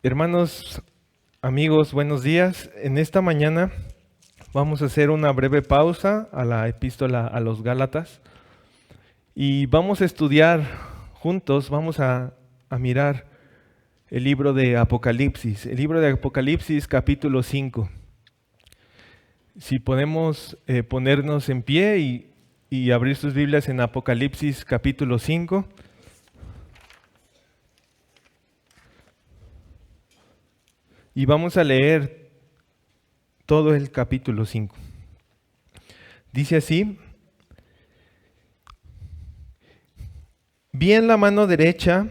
Hermanos, amigos, buenos días. En esta mañana vamos a hacer una breve pausa a la epístola a los Gálatas y vamos a estudiar juntos, vamos a mirar el libro de Apocalipsis, capítulo 5. Si podemos ponernos en pie y abrir sus Biblias en Apocalipsis capítulo 5. Y vamos a leer todo el capítulo 5. Dice así: vi en la mano derecha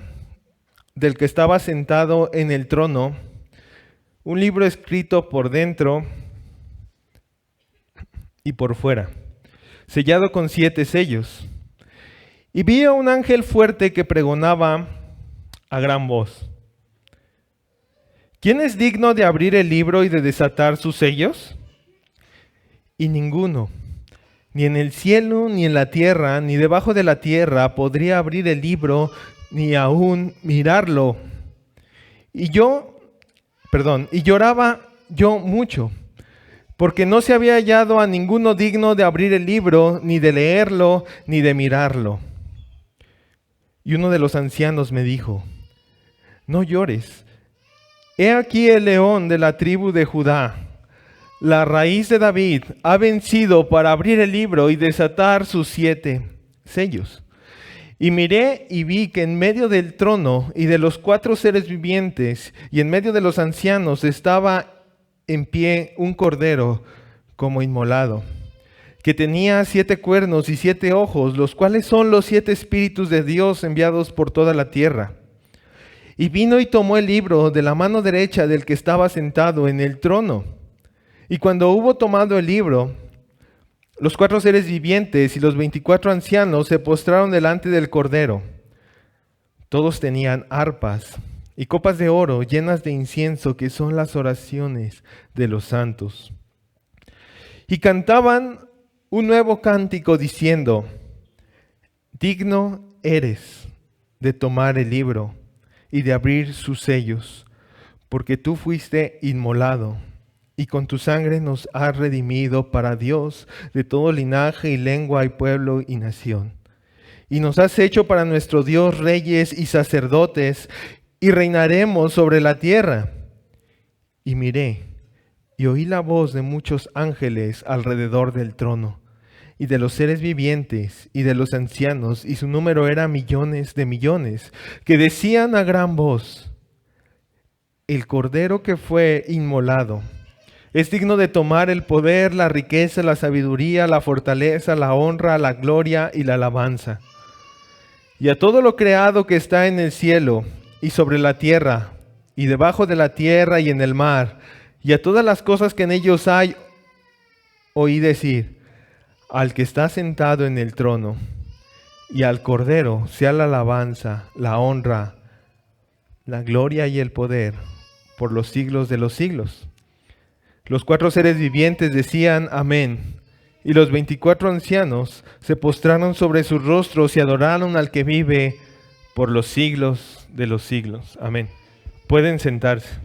del que estaba sentado en el trono un libro escrito por dentro y por fuera, sellado con 7 sellos. Y vi a un ángel fuerte que pregonaba a gran voz: ¿quién es digno de abrir el libro y de desatar sus sellos? Y ninguno, ni en el cielo, ni en la tierra, ni debajo de la tierra, podría abrir el libro, ni aún mirarlo. Y lloraba yo mucho, porque no se había hallado a ninguno digno de abrir el libro, ni de leerlo, ni de mirarlo. Y uno de los ancianos me dijo: no llores. He aquí el león de la tribu de Judá, la raíz de David, ha vencido para abrir el libro y desatar sus 7 sellos. Y miré y vi que en medio del trono y de los 4 seres vivientes y en medio de los ancianos estaba en pie un cordero como inmolado, que tenía 7 cuernos y 7 ojos, los cuales son los 7 espíritus de Dios enviados por toda la tierra. Y vino y tomó el libro de la mano derecha del que estaba sentado en el trono. Y cuando hubo tomado el libro, los 4 seres vivientes y los 24 ancianos se postraron delante del Cordero. Todos tenían arpas y copas de oro llenas de incienso, que son las oraciones de los santos. Y cantaban un nuevo cántico diciendo: digno eres de tomar el libro y de abrir sus sellos, porque tú fuiste inmolado, y con tu sangre nos has redimido para Dios de todo linaje y lengua y pueblo y nación. Y nos has hecho para nuestro Dios reyes y sacerdotes, y reinaremos sobre la tierra. Y miré, y oí la voz de muchos ángeles alrededor del trono, y de los seres vivientes, y de los ancianos, y su número era millones de millones, que decían a gran voz: el Cordero que fue inmolado es digno de tomar el poder, la riqueza, la sabiduría, la fortaleza, la honra, la gloria y la alabanza. Y a todo lo creado que está en el cielo y sobre la tierra, y debajo de la tierra y en el mar, y a todas las cosas que en ellos hay, oí decir: al que está sentado en el trono y al Cordero sea la alabanza, la honra, la gloria y el poder por los siglos de los siglos. Los 4 seres vivientes decían: amén. Y los 24 ancianos se postraron sobre sus rostros y adoraron al que vive por los siglos de los siglos. Amén. Pueden sentarse.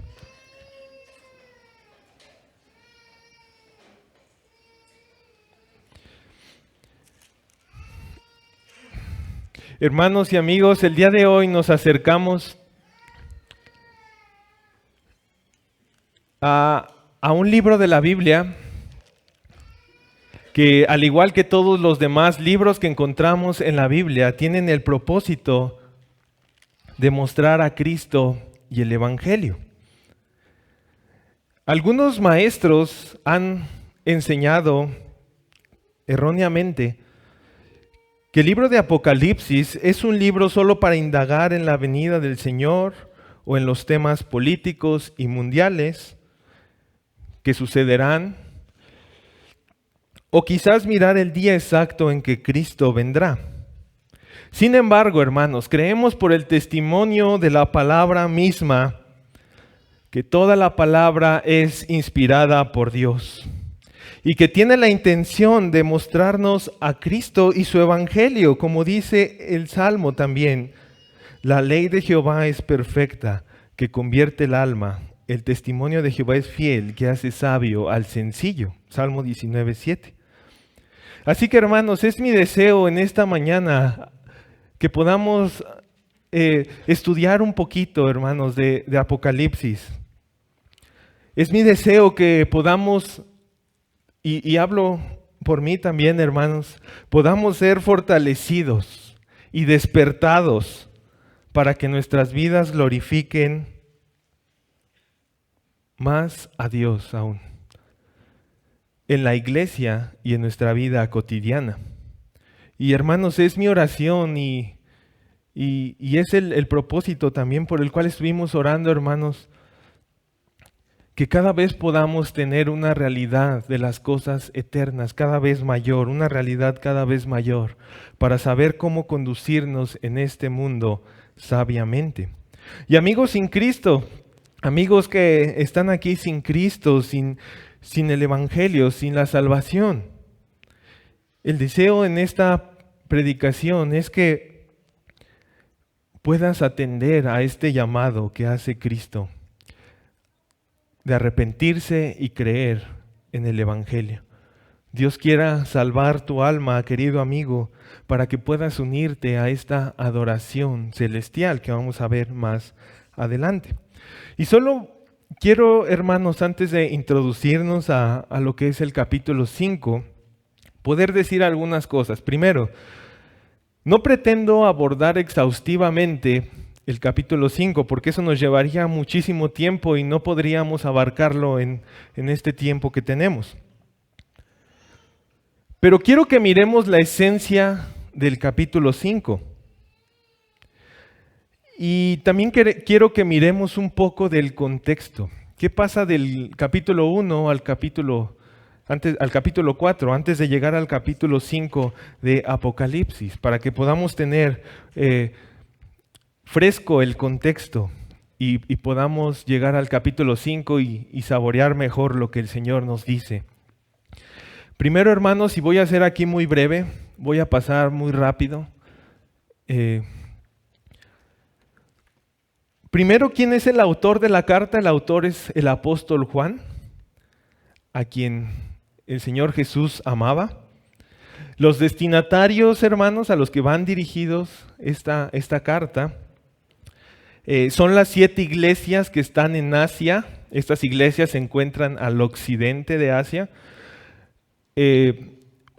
Hermanos y amigos, el día de hoy nos acercamos a un libro de la Biblia que, al igual que todos los demás libros que encontramos en la Biblia, tienen el propósito de mostrar a Cristo y el Evangelio. Algunos maestros han enseñado erróneamente que el libro de Apocalipsis es un libro solo para indagar en la venida del Señor o en los temas políticos y mundiales que sucederán, o quizás mirar el día exacto en que Cristo vendrá. Sin embargo, hermanos, creemos por el testimonio de la palabra misma que toda la palabra es inspirada por Dios y que tiene la intención de mostrarnos a Cristo y su Evangelio, como dice el Salmo también: la ley de Jehová es perfecta, que convierte el alma. El testimonio de Jehová es fiel, que hace sabio al sencillo. Salmo 19:7. Así que, hermanos, es mi deseo en esta mañana que podamos estudiar un poquito, hermanos, de Apocalipsis. Es mi deseo que podamos, y hablo por mí también, hermanos, podamos ser fortalecidos y despertados para que nuestras vidas glorifiquen más a Dios aún, en la iglesia y en nuestra vida cotidiana. Y hermanos, es mi oración y es el propósito también por el cual estuvimos orando, hermanos, que cada vez podamos tener una realidad de las cosas eternas cada vez mayor, una realidad cada vez mayor, para saber cómo conducirnos en este mundo sabiamente. Y amigos sin Cristo, amigos que están aquí sin Cristo, sin el Evangelio, sin la salvación, el deseo en esta predicación es que puedas atender a este llamado que hace Cristo, de arrepentirse y creer en el Evangelio. Dios quiera salvar tu alma, querido amigo, para que puedas unirte a esta adoración celestial que vamos a ver más adelante. Y solo quiero, hermanos, antes de introducirnos a lo que es el capítulo 5, poder decir algunas cosas. Primero, no pretendo abordar exhaustivamente el capítulo 5, porque eso nos llevaría muchísimo tiempo y no podríamos abarcarlo en este tiempo que tenemos. Pero quiero que miremos la esencia del capítulo 5. Y también quiero que miremos un poco del contexto. ¿Qué pasa del capítulo 1 al capítulo 4, antes de llegar al capítulo 5 de Apocalipsis? Para que podamos tener fresco el contexto y podamos llegar al capítulo 5 y saborear mejor lo que el Señor nos dice. Primero, hermanos, y voy a ser aquí muy breve, voy a pasar muy rápido. Primero, ¿quién es el autor de la carta? El autor es el apóstol Juan, a quien el Señor Jesús amaba. Los destinatarios, hermanos, a los que van dirigidos esta carta, son las 7 iglesias que están en Asia. Estas iglesias se encuentran al occidente de Asia.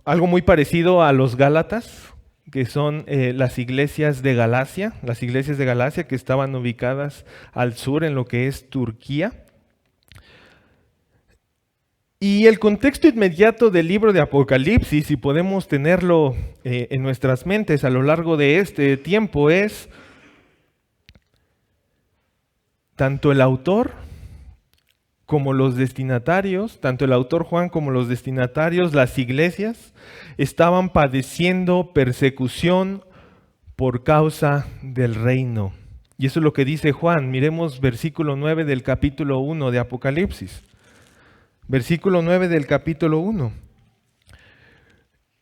Algo muy parecido a los Gálatas, que son las iglesias de Galacia, que estaban ubicadas al sur en lo que es Turquía. Y el contexto inmediato del libro de Apocalipsis, si podemos tenerlo en nuestras mentes a lo largo de este tiempo, es tanto el autor como los destinatarios, tanto el autor Juan como los destinatarios, las iglesias, estaban padeciendo persecución por causa del reino. Y eso es lo que dice Juan. Miremos versículo 9 del capítulo 1 de Apocalipsis. Versículo 9 del capítulo 1.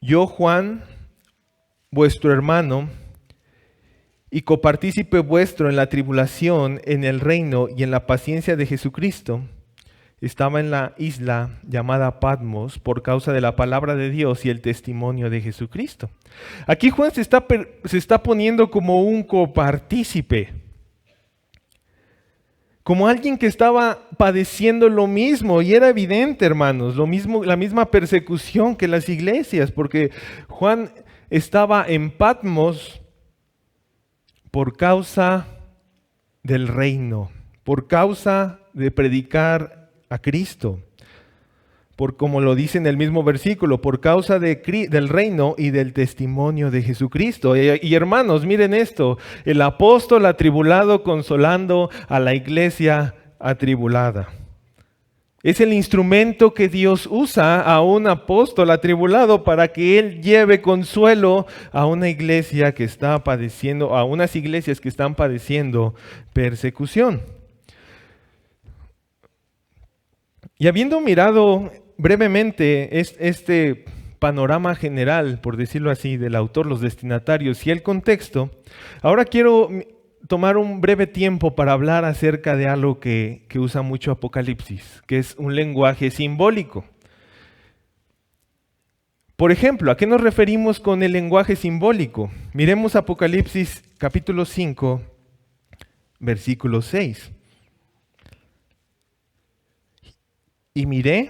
Yo, Juan, vuestro hermano, y copartícipe vuestro en la tribulación, en el reino y en la paciencia de Jesucristo, estaba en la isla llamada Patmos por causa de la palabra de Dios y el testimonio de Jesucristo. Aquí Juan se está poniendo como un copartícipe, como alguien que estaba padeciendo lo mismo, y era evidente, hermanos, la misma persecución que las iglesias, porque Juan estaba en Patmos por causa del reino, por causa de predicar a Cristo, por como lo dice en el mismo versículo, por causa del reino y del testimonio de Jesucristo. Y hermanos, miren esto, el apóstol atribulado consolando a la iglesia atribulada. Es el instrumento que Dios usa a un apóstol atribulado para que él lleve consuelo a una iglesia que está padeciendo, a unas iglesias que están padeciendo persecución. Y habiendo mirado brevemente este panorama general, por decirlo así, del autor, los destinatarios y el contexto, ahora quiero tomar un breve tiempo para hablar acerca de algo que usa mucho Apocalipsis, que es un lenguaje simbólico. Por ejemplo, ¿a qué nos referimos con el lenguaje simbólico? Miremos Apocalipsis capítulo 5, versículo 6. Y miré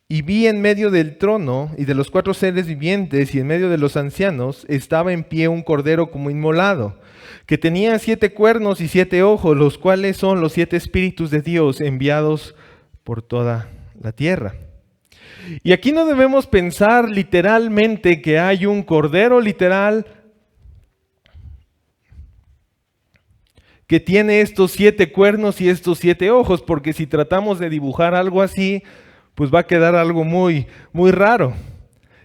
y vi en medio del trono y de los 4 seres vivientes y en medio de los ancianos estaba en pie un cordero como inmolado, que tenía 7 cuernos y 7 ojos, los cuales son los 7 espíritus de Dios enviados por toda la tierra. Y aquí no debemos pensar literalmente que hay un cordero literal que tiene estos 7 cuernos y estos 7 ojos, porque si tratamos de dibujar algo así, pues va a quedar algo muy, muy raro.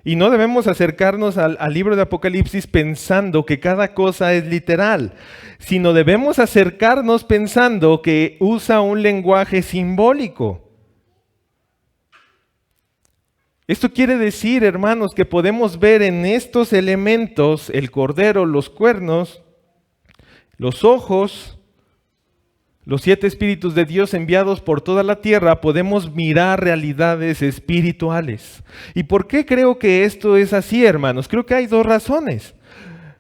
Y no debemos acercarnos al libro de Apocalipsis pensando que cada cosa es literal, sino debemos acercarnos pensando que usa un lenguaje simbólico. Esto quiere decir, hermanos, que podemos ver en estos elementos, el cordero, los cuernos, los ojos, los 7 espíritus de Dios enviados por toda la tierra, podemos mirar realidades espirituales. ¿Y por qué creo que esto es así, hermanos? Creo que hay 2 razones.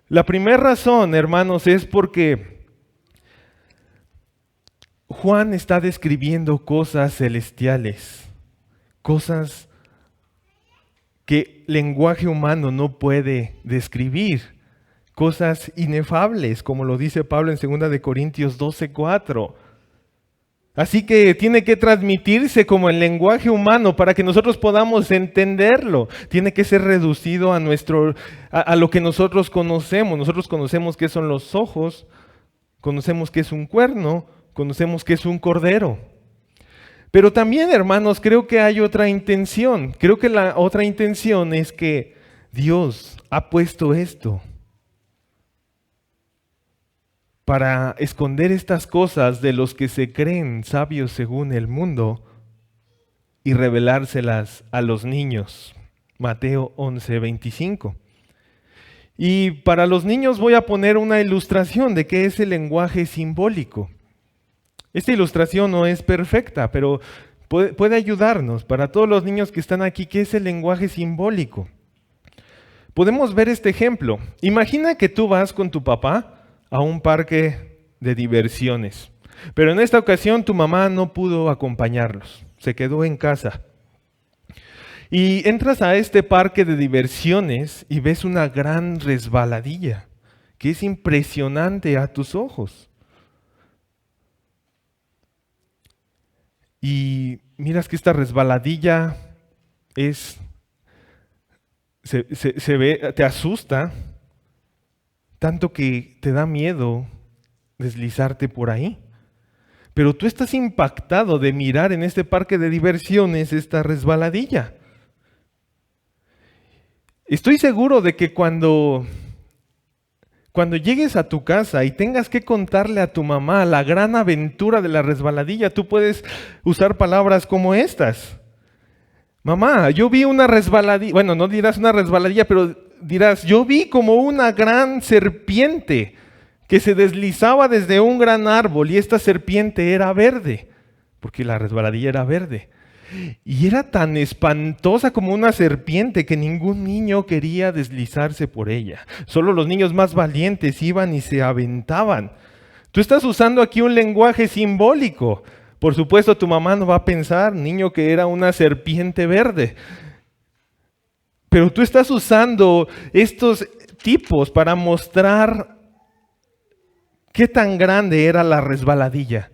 La primera razón, hermanos, es porque Juan está describiendo cosas celestiales, cosas que lenguaje humano no puede describir, cosas inefables, como lo dice Pablo en 2 de Corintios 12:4. Así que tiene que transmitirse como el lenguaje humano para que nosotros podamos entenderlo. Tiene que ser reducido a lo que nosotros conocemos. Nosotros conocemos qué son los ojos, conocemos qué es un cuerno, conocemos qué es un cordero. Pero también, hermanos, creo que hay otra intención. Creo que la otra intención es que Dios ha puesto esto para esconder estas cosas de los que se creen sabios según el mundo y revelárselas a los niños. Mateo 11:25. Y para los niños voy a poner una ilustración de qué es el lenguaje simbólico. Esta ilustración no es perfecta, pero puede ayudarnos para todos los niños que están aquí. ¿Qué es el lenguaje simbólico? Podemos ver este ejemplo. Imagina que tú vas con tu papá a un parque de diversiones, pero en esta ocasión tu mamá no pudo acompañarlos, se quedó en casa. Y entras a este parque de diversiones y ves una gran resbaladilla que es impresionante a tus ojos. Y miras que esta resbaladilla se ve, te asusta, tanto que te da miedo deslizarte por ahí. Pero tú estás impactado de mirar en este parque de diversiones esta resbaladilla. Estoy seguro de que cuando llegues a tu casa y tengas que contarle a tu mamá la gran aventura de la resbaladilla, tú puedes usar palabras como estas. Mamá, yo vi una resbaladilla. Bueno, no dirás una resbaladilla, pero dirás, yo vi como una gran serpiente que se deslizaba desde un gran árbol y esta serpiente era verde, porque la resbaladilla era verde. Y era tan espantosa como una serpiente que ningún niño quería deslizarse por ella. Solo los niños más valientes iban y se aventaban. Tú estás usando aquí un lenguaje simbólico. Por supuesto, tu mamá no va a pensar, niño, que era una serpiente verde. Pero tú estás usando estos tipos para mostrar qué tan grande era la resbaladilla.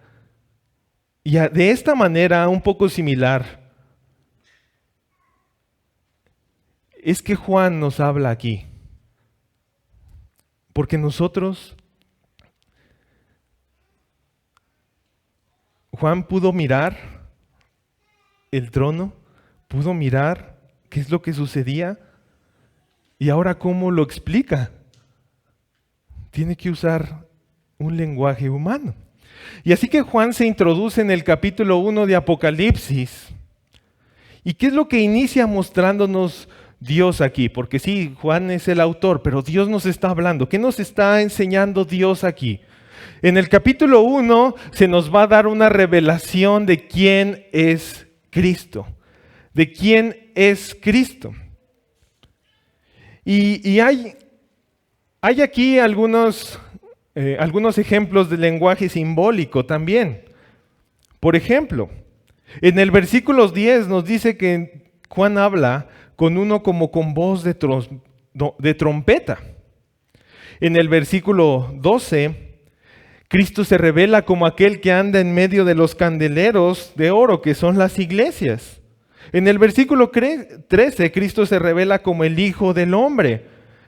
Y de esta manera, un poco similar, es que Juan nos habla aquí. Porque Juan pudo mirar el trono, pudo mirar qué es lo que sucedía, y ahora ¿cómo lo explica? Tiene que usar un lenguaje humano. Y así que Juan se introduce en el capítulo 1 de Apocalipsis. ¿Y qué es lo que inicia mostrándonos Dios aquí? Porque sí, Juan es el autor, pero Dios nos está hablando. ¿Qué nos está enseñando Dios aquí? En el capítulo 1 se nos va a dar una revelación de quién es Cristo. De quién es Cristo. Y hay aquí algunos ejemplos de lenguaje simbólico también. Por ejemplo, en el versículo 10 nos dice que Juan habla con uno como con voz de trompeta. En el versículo 12, Cristo se revela como aquel que anda en medio de los candeleros de oro, que son las iglesias. En el versículo 13, Cristo se revela como el Hijo del Hombre.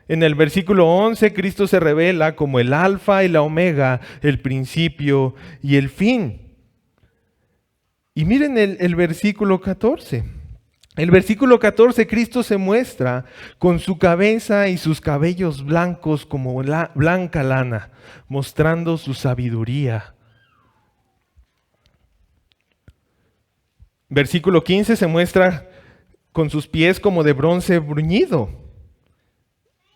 En el versículo 11, Cristo se revela como el Alfa y la Omega, el principio y el fin. Y miren el versículo 14. El versículo 14, Cristo se muestra con su cabeza y sus cabellos blancos como blanca lana, mostrando su sabiduría. Versículo 15 se muestra con sus pies como de bronce bruñido.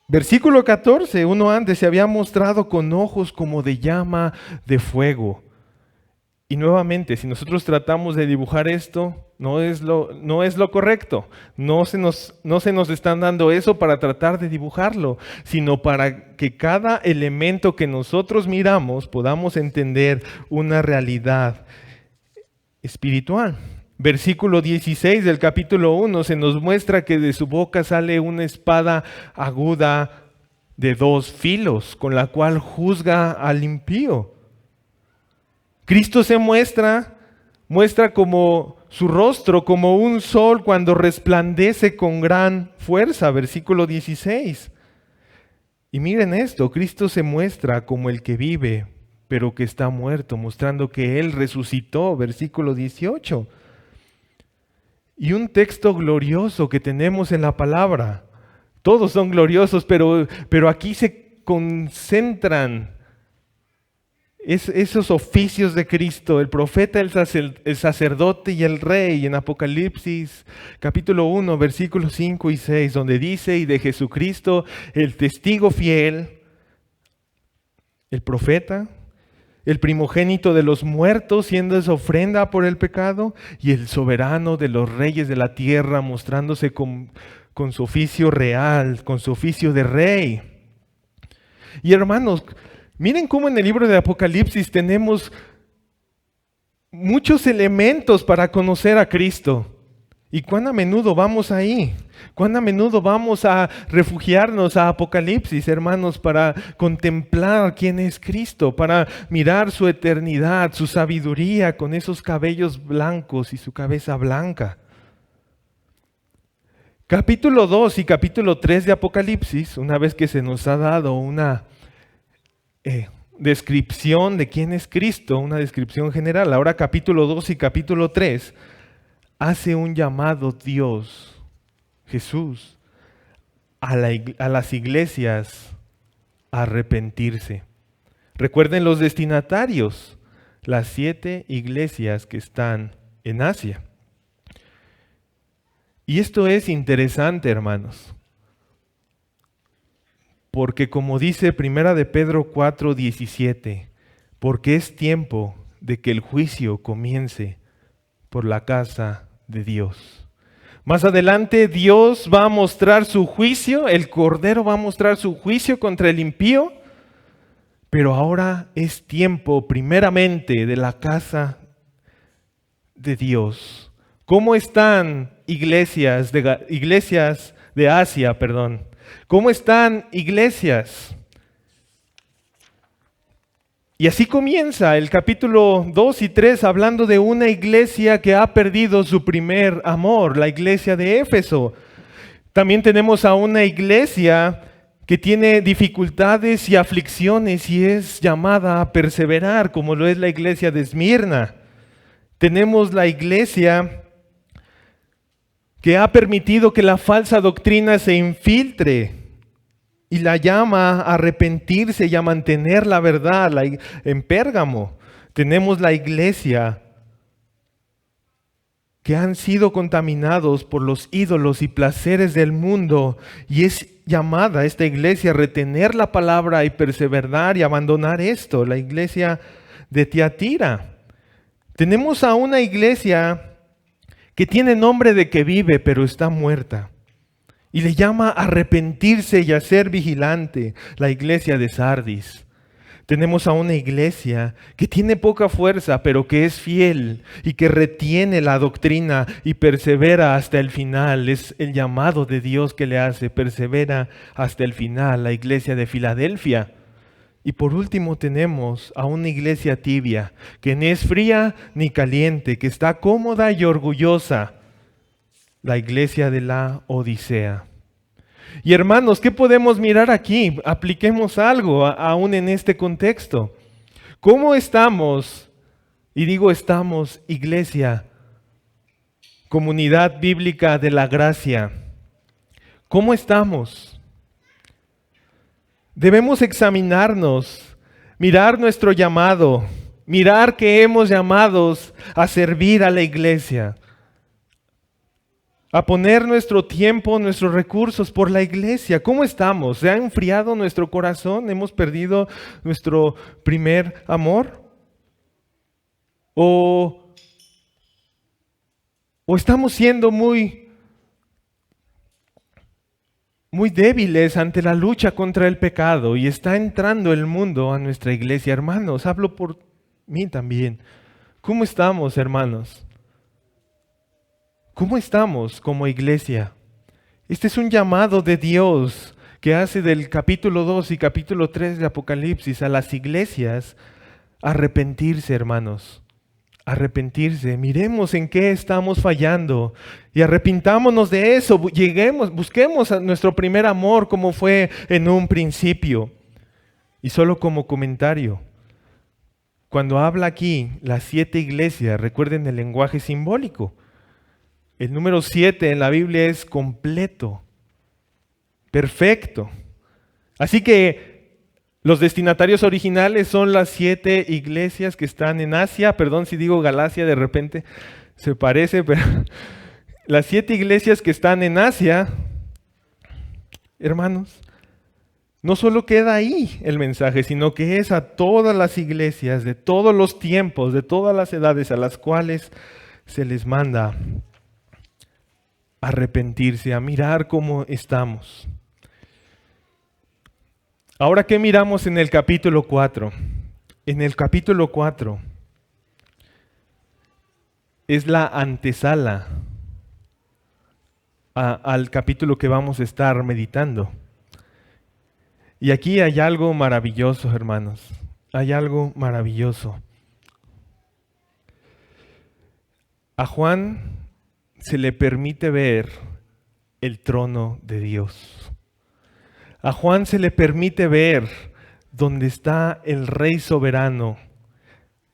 Versículo 14, uno antes se había mostrado con ojos como de llama de fuego. Y nuevamente, si nosotros tratamos de dibujar esto, no es lo correcto. No se nos están dando eso para tratar de dibujarlo, sino para que cada elemento que nosotros miramos podamos entender una realidad espiritual. Versículo 16 del capítulo 1 se nos muestra que de su boca sale una espada aguda de 2 filos, con la cual juzga al impío. Cristo se muestra como su rostro, como un sol cuando resplandece con gran fuerza, versículo 16. Y miren esto, Cristo se muestra como el que vive, pero que está muerto, mostrando que Él resucitó, versículo 18. Y un texto glorioso que tenemos en la palabra. Todos son gloriosos, pero aquí se concentran esos oficios de Cristo, el profeta, el sacerdote y el rey, en Apocalipsis capítulo 1, versículos 5 y 6, donde dice: y de Jesucristo, el testigo fiel, el profeta, el primogénito de los muertos, siendo esa ofrenda por el pecado, y el soberano de los reyes de la tierra, mostrándose con su oficio real, con su oficio de rey. Y hermanos, miren cómo en el libro de Apocalipsis tenemos muchos elementos para conocer a Cristo. ¿Y cuán a menudo vamos ahí? ¿Cuán a menudo vamos a refugiarnos a Apocalipsis, hermanos, para contemplar quién es Cristo, para mirar su eternidad, su sabiduría con esos cabellos blancos y su cabeza blanca? Capítulo 2 y capítulo 3 de Apocalipsis, una vez que se nos ha dado una descripción de quién es Cristo, una descripción general. Ahora capítulo 2 y capítulo 3 hace un llamado Dios, Jesús, a las iglesias a arrepentirse. Recuerden los destinatarios, las 7 iglesias que están en Asia. Y esto es interesante, hermanos. Porque como dice Primera de Pedro 4:17, porque es tiempo de que el juicio comience por la casa de Dios. Más adelante Dios va a mostrar su juicio, el Cordero va a mostrar su juicio contra el impío, pero ahora es tiempo primeramente de la casa de Dios. ¿Cómo están iglesias de Asia, ¿Cómo están iglesias? Y así comienza el capítulo 2 y 3 hablando de una iglesia que ha perdido su primer amor, la iglesia de Éfeso. También tenemos a una iglesia que tiene dificultades y aflicciones y es llamada a perseverar, como lo es la iglesia de Esmirna. Tenemos la iglesia que ha permitido que la falsa doctrina se infiltre y la llama a arrepentirse y a mantener la verdad. En Pérgamo tenemos la iglesia que han sido contaminados por los ídolos y placeres del mundo, y es llamada esta iglesia a retener la palabra y perseverar y abandonar esto, la iglesia de Tiatira. Tenemos a una iglesia que tiene nombre de que vive, pero está muerta, y le llama a arrepentirse y a ser vigilante, la iglesia de Sardis. Tenemos a una iglesia que tiene poca fuerza, pero que es fiel y que retiene la doctrina y persevera hasta el final. Es el llamado de Dios que le hace, persevera hasta el final, la iglesia de Filadelfia. Y por último tenemos a una iglesia tibia, que ni es fría ni caliente, que está cómoda y orgullosa, la iglesia de la Odisea. Y hermanos, ¿qué podemos mirar aquí? Apliquemos algo aún en este contexto. ¿Cómo estamos? Y digo estamos, iglesia, comunidad bíblica de la gracia. ¿Cómo estamos? Debemos examinarnos, mirar nuestro llamado, mirar que hemos llamados a servir a la iglesia, a poner nuestro tiempo, nuestros recursos por la iglesia. ¿Cómo estamos? ¿Se ha enfriado nuestro corazón? ¿Hemos perdido nuestro primer amor? ¿O estamos siendo muy débiles ante la lucha contra el pecado y está entrando el mundo a nuestra iglesia? Hermanos, hablo por mí también. ¿Cómo estamos, hermanos? ¿Cómo estamos como iglesia? Este es un llamado de Dios que hace del capítulo 2 y capítulo 3 de Apocalipsis a las iglesias a arrepentirse, hermanos. Arrepentirse. Miremos en qué estamos fallando y arrepintámonos de eso. Busquemos a nuestro primer amor como fue en un principio. Y solo como comentario, cuando habla aquí las 7 iglesias, recuerden el lenguaje simbólico. El número 7 en la Biblia es completo, perfecto. Así que los destinatarios originales son las 7 iglesias que están en Asia. Perdón si digo Galacia, de repente se parece, pero las 7 iglesias que están en Asia, hermanos, no solo queda ahí el mensaje, sino que es a todas las iglesias de todos los tiempos, de todas las edades a las cuales se les manda arrepentirse, a mirar cómo estamos. Ahora, ¿qué miramos en el capítulo 4? En el capítulo 4 es la antesala al capítulo que vamos a estar meditando. Y aquí hay algo maravilloso, hermanos. Hay algo maravilloso. A Juan se le permite ver el trono de Dios. A Juan se le permite ver donde está el Rey soberano,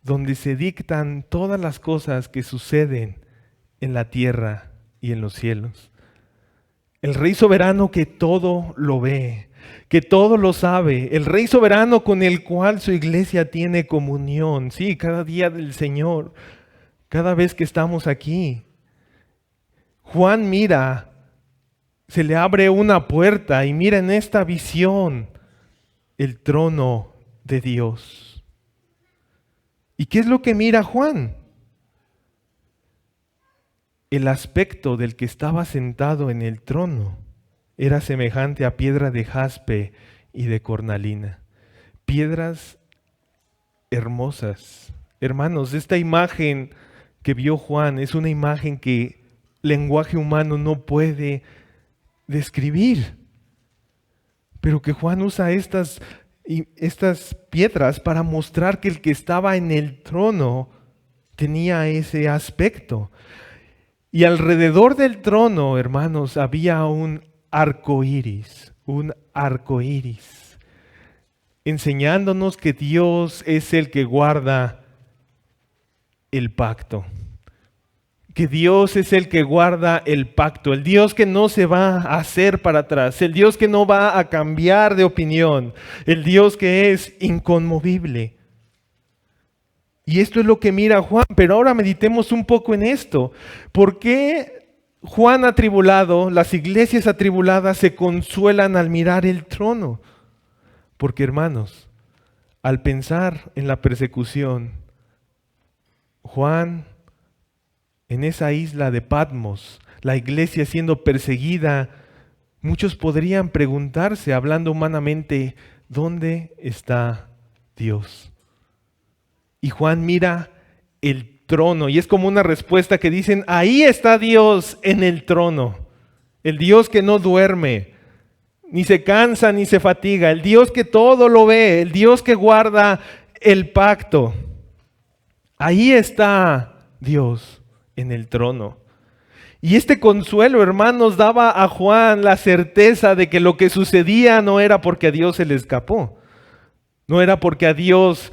donde se dictan todas las cosas que suceden en la tierra y en los cielos. El Rey soberano que todo lo ve, que todo lo sabe. El Rey soberano con el cual su iglesia tiene comunión. Sí, cada día del Señor, cada vez que estamos aquí. Juan mira, se le abre una puerta y mira en esta visión el trono de Dios. ¿Y qué es lo que mira Juan? El aspecto del que estaba sentado en el trono era semejante a piedra de jaspe y de cornalina. Piedras hermosas. Hermanos, esta imagen que vio Juan es una imagen que lenguaje humano no puede describir, pero que Juan usa estas piedras para mostrar que el que estaba en el trono tenía ese aspecto. Y alrededor del trono, hermanos, había un arco iris, enseñándonos que Dios es el que guarda el pacto. Que Dios es el que guarda el pacto, el Dios que no se va a hacer para atrás, el Dios que no va a cambiar de opinión, el Dios que es inconmovible. Y esto es lo que mira Juan. Pero ahora meditemos un poco en esto. ¿Por qué Juan atribulado, las iglesias atribuladas se consuelan al mirar el trono? Porque, hermanos, al pensar en la persecución, Juan, en esa isla de Patmos, la iglesia siendo perseguida, muchos podrían preguntarse, hablando humanamente, ¿dónde está Dios? Y Juan mira el trono, y es como una respuesta que dicen, ahí está Dios en el trono, el Dios que no duerme, ni se cansa ni se fatiga, el Dios que todo lo ve, el Dios que guarda el pacto. Ahí está Dios en el trono. Y este consuelo, hermanos, daba a Juan la certeza de que lo que sucedía no era porque a Dios se le escapó. No era porque a Dios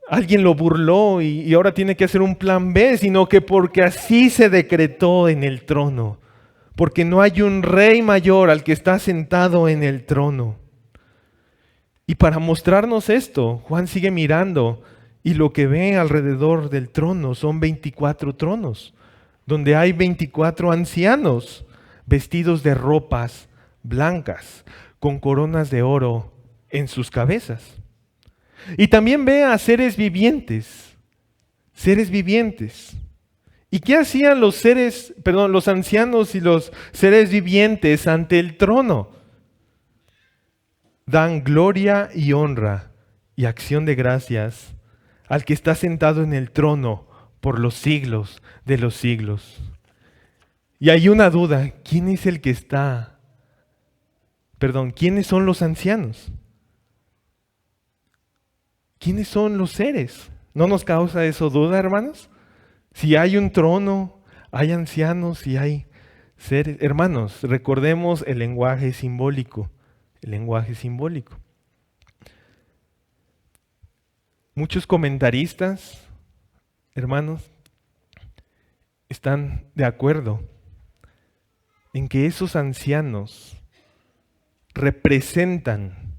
alguien lo burló y ahora tiene que hacer un plan B, sino que porque así se decretó en el trono. Porque no hay un rey mayor al que está sentado en el trono. Y para mostrarnos esto, Juan sigue mirando y lo que ve alrededor del trono son 24 tronos, donde hay 24 ancianos vestidos de ropas blancas, con coronas de oro en sus cabezas. Y también ve a seres vivientes. ¿Y qué hacían los ancianos y los seres vivientes ante el trono? Dan gloria y honra y acción de gracias al que está sentado en el trono por los siglos de los siglos. Y hay una duda, ¿quiénes son los ancianos? ¿Quiénes son los seres? ¿No nos causa eso duda, hermanos? Si hay un trono, hay ancianos y hay seres. Hermanos, recordemos el lenguaje simbólico. Muchos comentaristas, hermanos, están de acuerdo en que esos ancianos representan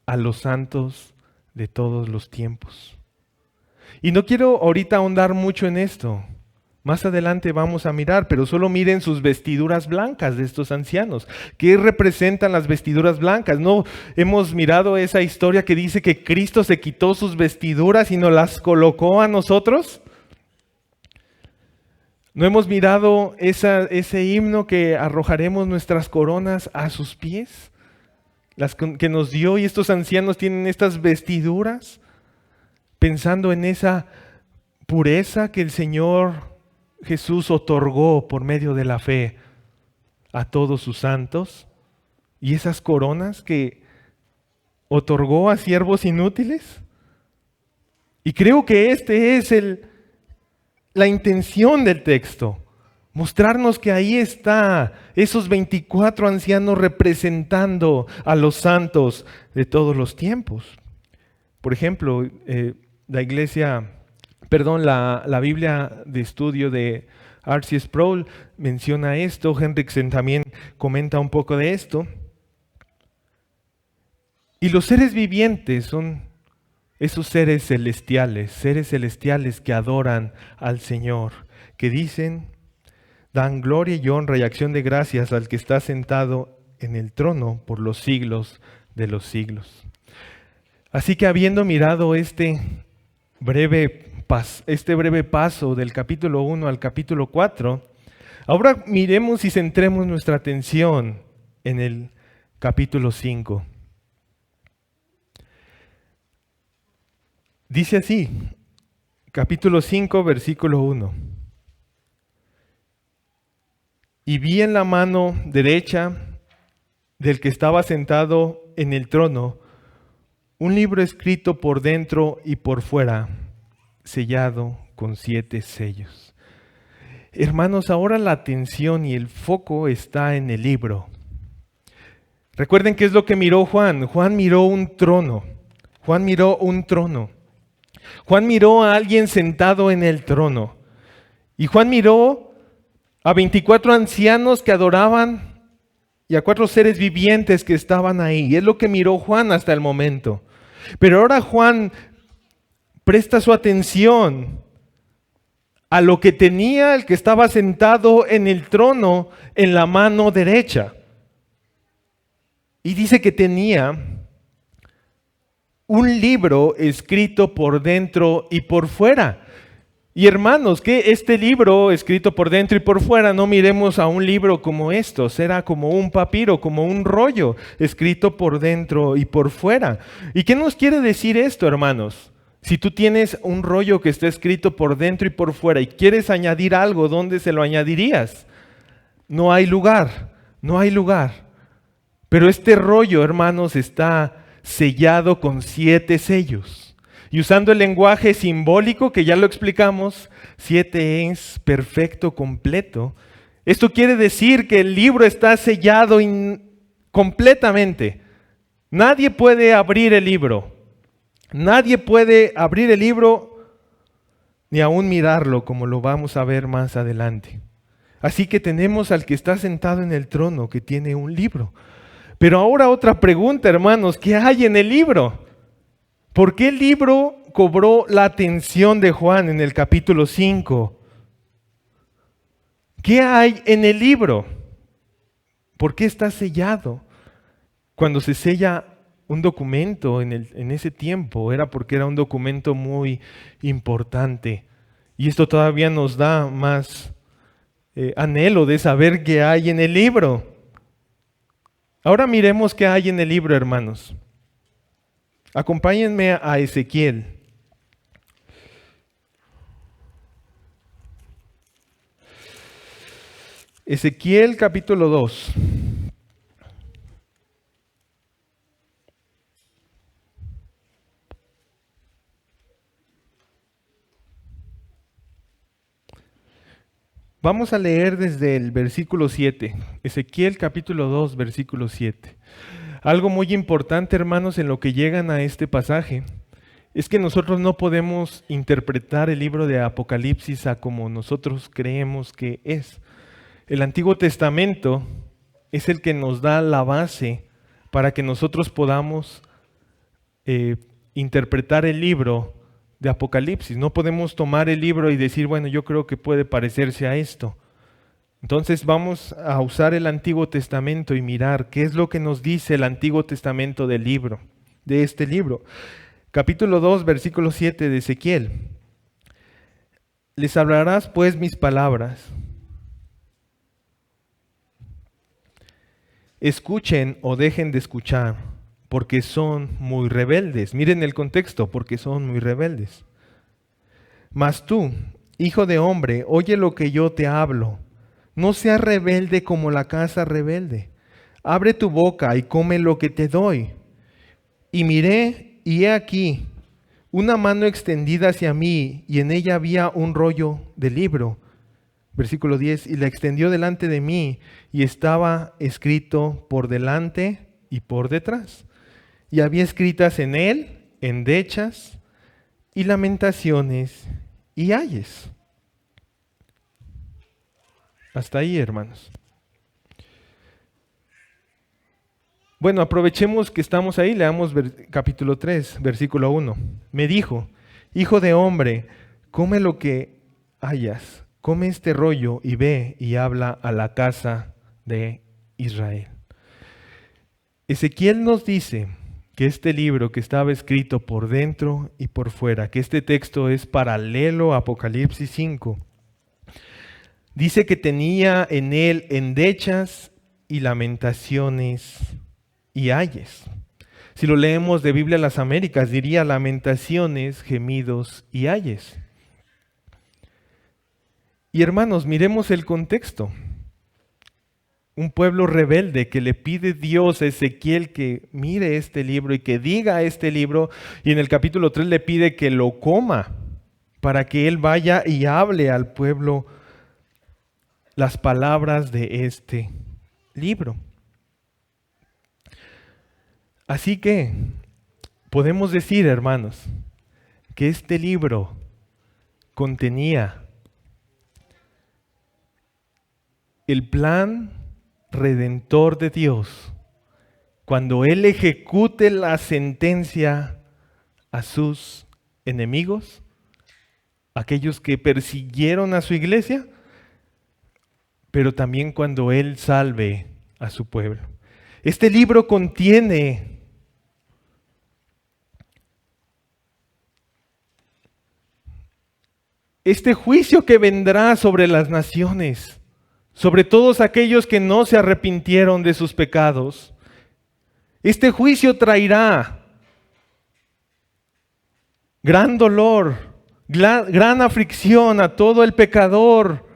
a los santos de todos los tiempos. Y no quiero ahorita ahondar mucho en esto. Más adelante vamos a mirar, pero solo miren sus vestiduras blancas de estos ancianos. ¿Qué representan las vestiduras blancas? ¿No hemos mirado esa historia que dice que Cristo se quitó sus vestiduras y nos las colocó a nosotros? ¿No hemos mirado ese himno que arrojaremos nuestras coronas a sus pies? Las que nos dio, y estos ancianos tienen estas vestiduras, pensando en esa pureza que el Señor Jesús otorgó por medio de la fe a todos sus santos, y esas coronas que otorgó a siervos inútiles. Y creo que este es la intención del texto, mostrarnos que ahí está esos 24 ancianos representando a los santos de todos los tiempos. Por ejemplo, la Biblia de estudio de R.C. Sproul menciona esto, Hendrickson también comenta un poco de esto. Y los seres vivientes son esos seres celestiales que adoran al Señor, que dicen, dan gloria y honra y acción de gracias al que está sentado en el trono por los siglos de los siglos. Así que habiendo mirado este breve paso del capítulo 1 al capítulo 4, ahora miremos y centremos nuestra atención en el capítulo 5. Dice así, capítulo 5, versículo 1. Y vi en la mano derecha del que estaba sentado en el trono un libro escrito por dentro y por fuera, sellado con 7 sellos. Hermanos, ahora la atención y el foco está en el libro. Recuerden qué es lo que miró Juan. Juan miró un trono. Juan miró a alguien sentado en el trono. Y Juan miró a 24 ancianos que adoraban y a 4 seres vivientes que estaban ahí. Y es lo que miró Juan hasta el momento. Pero ahora Juan presta su atención a lo que tenía el que estaba sentado en el trono en la mano derecha. Y dice que tenía un libro escrito por dentro y por fuera. Y hermanos, que este libro escrito por dentro y por fuera, no miremos a un libro como estos, era como un papiro, como un rollo escrito por dentro y por fuera. ¿Y qué nos quiere decir esto, hermanos? Si tú tienes un rollo que está escrito por dentro y por fuera y quieres añadir algo, ¿dónde se lo añadirías? No hay lugar, no hay lugar. Pero este rollo, hermanos, está sellado con 7 sellos. Y usando el lenguaje simbólico, que ya lo explicamos, 7 es perfecto, completo. Esto quiere decir que el libro está sellado completamente. Nadie puede abrir el libro. Nadie puede abrir el libro ni aún mirarlo, como lo vamos a ver más adelante. Así que tenemos al que está sentado en el trono, que tiene un libro. Pero ahora otra pregunta, hermanos, ¿qué hay en el libro? ¿Por qué el libro cobró la atención de Juan en el capítulo 5? ¿Qué hay en el libro? ¿Por qué está sellado? Cuando se sella un documento en ese tiempo, era porque era un documento muy importante. Y esto todavía nos da más anhelo de saber qué hay en el libro. Ahora miremos qué hay en el libro, hermanos. Acompáñenme a Ezequiel. Ezequiel capítulo 2. Vamos a leer desde el versículo 7. Ezequiel capítulo 2, versículo 7. Algo muy importante, hermanos, en lo que llegan a este pasaje, es que nosotros no podemos interpretar el libro de Apocalipsis a como nosotros creemos que es. El Antiguo Testamento es el que nos da la base para que nosotros podamos interpretar el libro de Apocalipsis. No podemos tomar el libro y decir, bueno, yo creo que puede parecerse a esto. Entonces vamos a usar el Antiguo Testamento y mirar qué es lo que nos dice el Antiguo Testamento del libro, de este libro. Capítulo 2, versículo 7 de Ezequiel. Les hablarás pues mis palabras. Escuchen o dejen de escuchar, porque son muy rebeldes. Miren el contexto, porque son muy rebeldes. Mas tú, hijo de hombre, oye lo que yo te hablo. No seas rebelde como la casa rebelde. Abre tu boca y come lo que te doy. Y miré, y he aquí, una mano extendida hacia mí, y en ella había un rollo de libro. Versículo 10, y la extendió delante de mí, y estaba escrito por delante y por detrás. Y había escritas en él, endechas, y lamentaciones, y ayes. Hasta ahí, hermanos. Bueno, aprovechemos que estamos ahí, leamos capítulo 3, versículo 1. Me dijo, hijo de hombre, come lo que hayas, come este rollo y ve y habla a la casa de Israel. Ezequiel nos dice que este libro que estaba escrito por dentro y por fuera, que este texto es paralelo a Apocalipsis 5, dice que tenía en él endechas y lamentaciones y ayes. Si lo leemos de Biblia a las Américas, diría lamentaciones, gemidos y ayes. Y hermanos, miremos el contexto. Un pueblo rebelde que le pide Dios a Ezequiel que mire este libro y que diga este libro, y en el capítulo 3 le pide que lo coma para que él vaya y hable al pueblo las palabras de este libro. Así que podemos decir, hermanos, que este libro contenía el plan redentor de Dios cuando Él ejecute la sentencia a sus enemigos, aquellos que persiguieron a su iglesia, pero también cuando Él salve a su pueblo. Este libro contiene este juicio que vendrá sobre las naciones, sobre todos aquellos que no se arrepintieron de sus pecados. Este juicio traerá gran dolor, gran aflicción a todo el pecador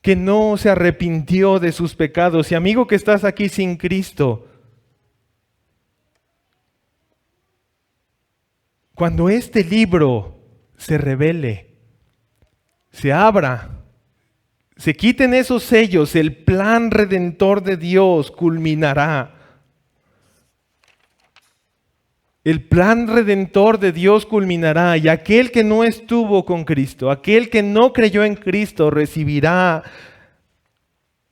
que no se arrepintió de sus pecados. Y amigo que estás aquí sin Cristo, cuando este libro se revele, se abra, se quiten esos sellos, el plan redentor de Dios culminará. El plan redentor de Dios culminará y aquel que no estuvo con Cristo, aquel que no creyó en Cristo, recibirá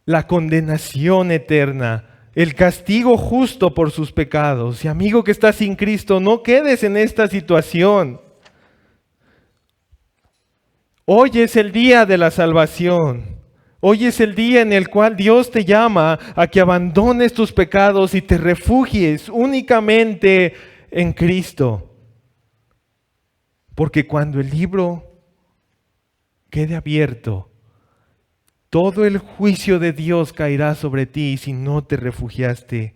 la condenación eterna, el castigo justo por sus pecados. Y amigo que está sin Cristo, no quedes en esta situación. Hoy es el día de la salvación. Hoy es el día en el cual Dios te llama a que abandones tus pecados y te refugies únicamente en Cristo. Porque cuando el libro quede abierto, todo el juicio de Dios caerá sobre ti si no te refugiaste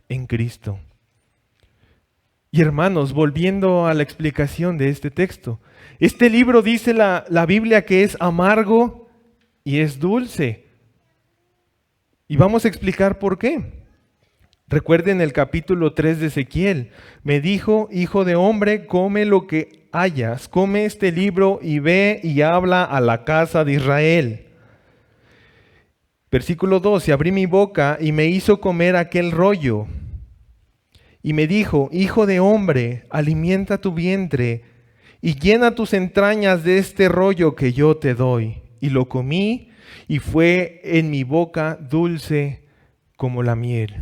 en Cristo. Y hermanos, volviendo a la explicación de este texto, este libro dice la Biblia que es amargo y es dulce. Y vamos a explicar por qué. Recuerden el capítulo 3 de Ezequiel. Me dijo, hijo de hombre, come lo que hayas, come este libro y ve y habla a la casa de Israel. Versículo 12, abrí mi boca y me hizo comer aquel rollo. Y me dijo, hijo de hombre, alimenta tu vientre y llena tus entrañas de este rollo que yo te doy. Y lo comí y fue en mi boca dulce como la miel.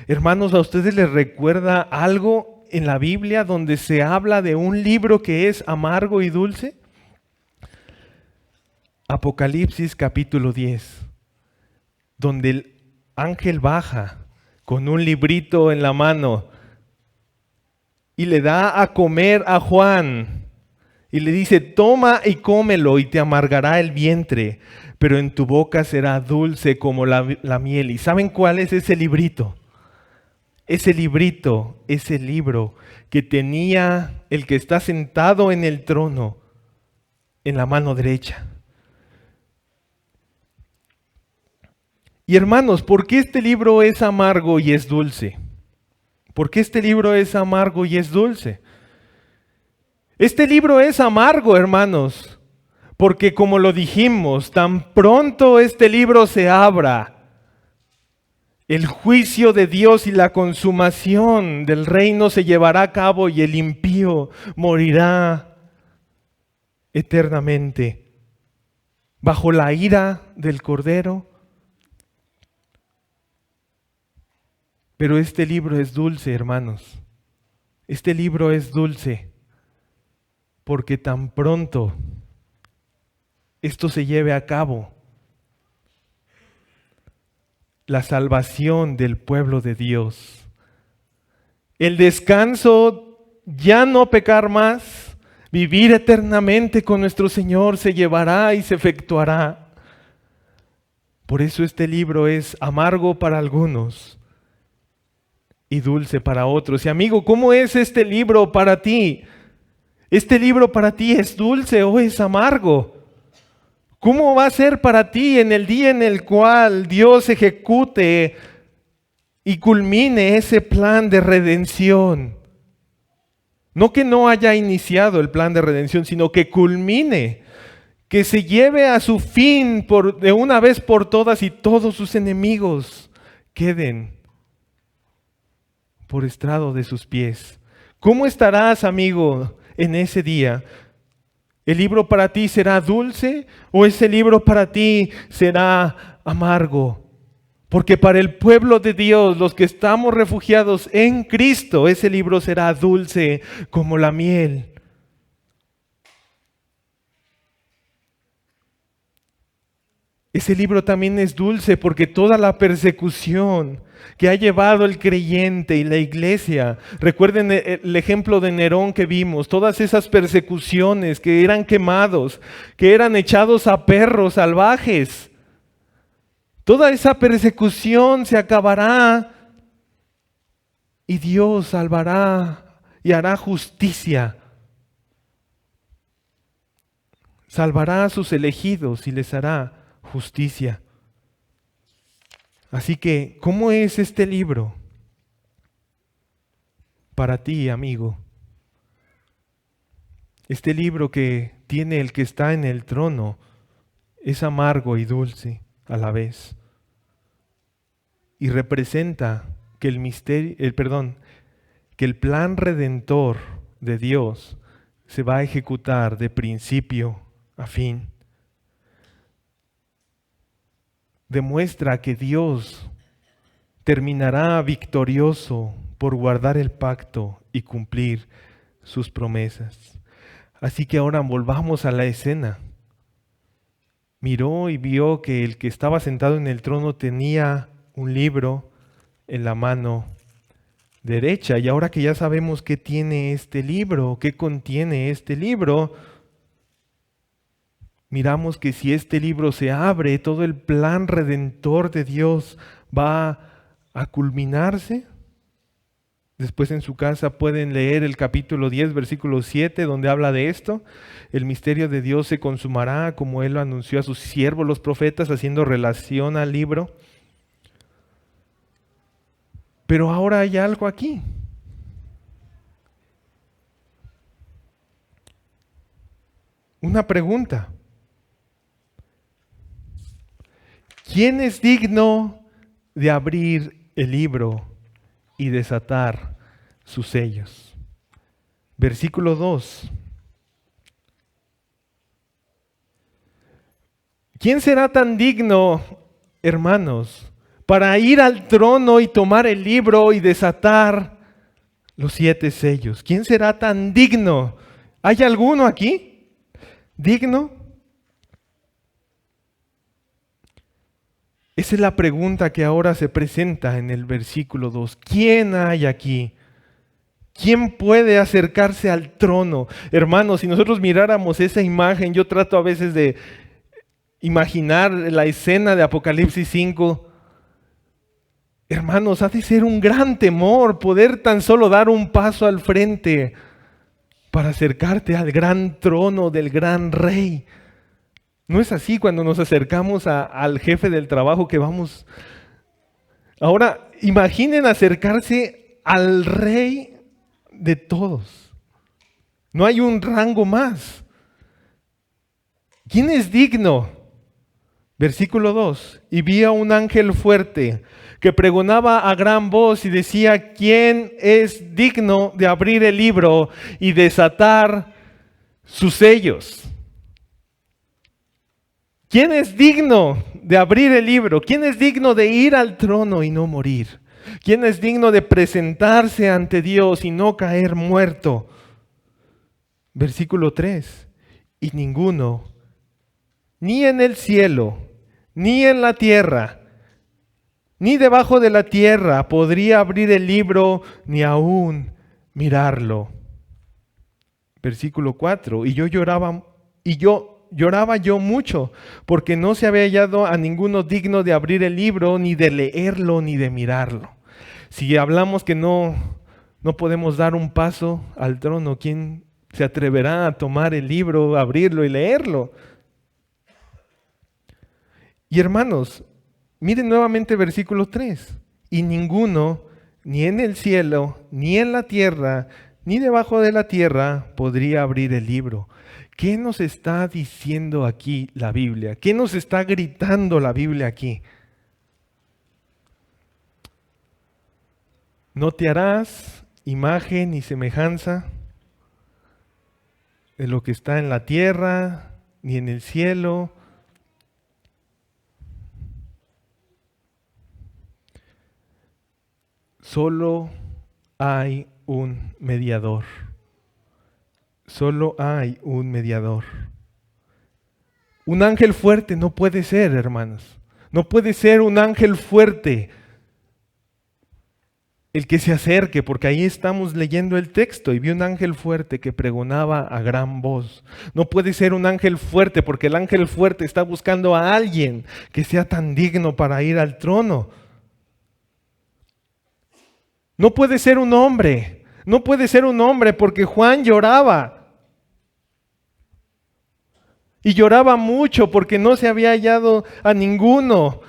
Hermanos, ¿a ustedes les recuerda algo en la Biblia donde se habla de un libro que es amargo y dulce? Apocalipsis capítulo 10, donde el ángel baja con un librito en la mano y le da a comer a Juan y le dice, toma y cómelo y te amargará el vientre, pero en tu boca será dulce como la miel. ¿Y saben cuál es ese librito? Ese librito, ese libro que tenía el que está sentado en el trono en la mano derecha. Y hermanos, ¿por qué este libro es amargo y es dulce? ¿Por qué este libro es amargo y es dulce? Este libro es amargo, hermanos, porque como lo dijimos, tan pronto este libro se abra, el juicio de Dios y la consumación del reino se llevará a cabo y el impío morirá eternamente bajo la ira del Cordero. Pero este libro es dulce, hermanos. Este libro es dulce porque tan pronto esto se lleve a cabo, la salvación del pueblo de Dios, el descanso, ya no pecar más, vivir eternamente con nuestro Señor se llevará y se efectuará. Por eso este libro es amargo para algunos y dulce para otros. Y amigo, ¿cómo es este libro para ti? ¿Este libro para ti es dulce o es amargo? ¿Cómo va a ser para ti en el día en el cual Dios ejecute y culmine ese plan de redención? No que no haya iniciado el plan de redención, sino que culmine, que se lleve a su fin de una vez por todas y todos sus enemigos queden por estrado de sus pies. ¿Cómo estarás, amigo, en ese día? ¿El libro para ti será dulce o ese libro para ti será amargo? Porque para el pueblo de Dios, los que estamos refugiados en Cristo, ese libro será dulce como la miel. Ese libro también es dulce porque toda la persecución que ha llevado el creyente y la iglesia, recuerden el ejemplo de Nerón que vimos, todas esas persecuciones que eran quemados, que eran echados a perros salvajes, toda esa persecución se acabará y Dios salvará y hará justicia. Salvará a sus elegidos y les hará justicia. Así que, ¿cómo es este libro para ti, amigo? Este libro que tiene el que está en el trono es amargo y dulce a la vez. Y representa que que el plan redentor de Dios se va a ejecutar de principio a fin. Demuestra que Dios terminará victorioso por guardar el pacto y cumplir sus promesas. Así que ahora volvamos a la escena. Miró y vio que el que estaba sentado en el trono tenía un libro en la mano derecha. Y ahora que ya sabemos qué tiene este libro, qué contiene este libro, miramos que si este libro se abre, todo el plan redentor de Dios va a culminarse. Después en su casa pueden leer el capítulo 10, versículo 7, donde habla de esto. El misterio de Dios se consumará como Él lo anunció a sus siervos los profetas, haciendo relación al libro. Pero ahora hay algo aquí. Una pregunta. ¿Quién es digno de abrir el libro y desatar sus sellos? Versículo 2. ¿Quién será tan digno, hermanos, para ir al trono y tomar el libro y desatar los 7 sellos? ¿Quién será tan digno? ¿Hay alguno aquí digno? Esa es la pregunta que ahora se presenta en el versículo 2. ¿Quién hay aquí? ¿Quién puede acercarse al trono? Hermanos, si nosotros miráramos esa imagen, yo trato a veces de imaginar la escena de Apocalipsis 5. Hermanos, ha de ser un gran temor poder tan solo dar un paso al frente para acercarte al gran trono del gran rey. No es así cuando nos acercamos al jefe del trabajo que vamos. Ahora, imaginen acercarse al rey de todos. No hay un rango más. ¿Quién es digno? Versículo 2. Y vi a un ángel fuerte que pregonaba a gran voz y decía: ¿quién es digno de abrir el libro y desatar sus sellos? ¿Quién es digno de abrir el libro? ¿Quién es digno de ir al trono y no morir? ¿Quién es digno de presentarse ante Dios y no caer muerto? Versículo 3. Y ninguno, ni en el cielo, ni en la tierra, ni debajo de la tierra, podría abrir el libro ni aún mirarlo. Versículo 4. Y yo lloraba yo mucho, porque no se había hallado a ninguno digno de abrir el libro, ni de leerlo, ni de mirarlo. Si hablamos que no podemos dar un paso al trono, ¿quién se atreverá a tomar el libro, abrirlo y leerlo? Y hermanos, miren nuevamente versículo 3. Y ninguno, ni en el cielo, ni en la tierra, ni debajo de la tierra, podría abrir el libro. ¿Qué nos está diciendo aquí la Biblia? ¿Qué nos está gritando la Biblia aquí? No te harás imagen ni semejanza de lo que está en la tierra, ni en el cielo, Solo hay un mediador. Solo hay un mediador. Un ángel fuerte no puede ser, hermanos. No puede ser un ángel fuerte el que se acerque, porque ahí estamos leyendo el texto y vi un ángel fuerte que pregonaba a gran voz. No puede ser un ángel fuerte, porque el ángel fuerte está buscando a alguien que sea tan digno para ir al trono. No puede ser un hombre. No puede ser un hombre, porque Juan lloraba. Y lloraba mucho porque no se había hallado a ninguno,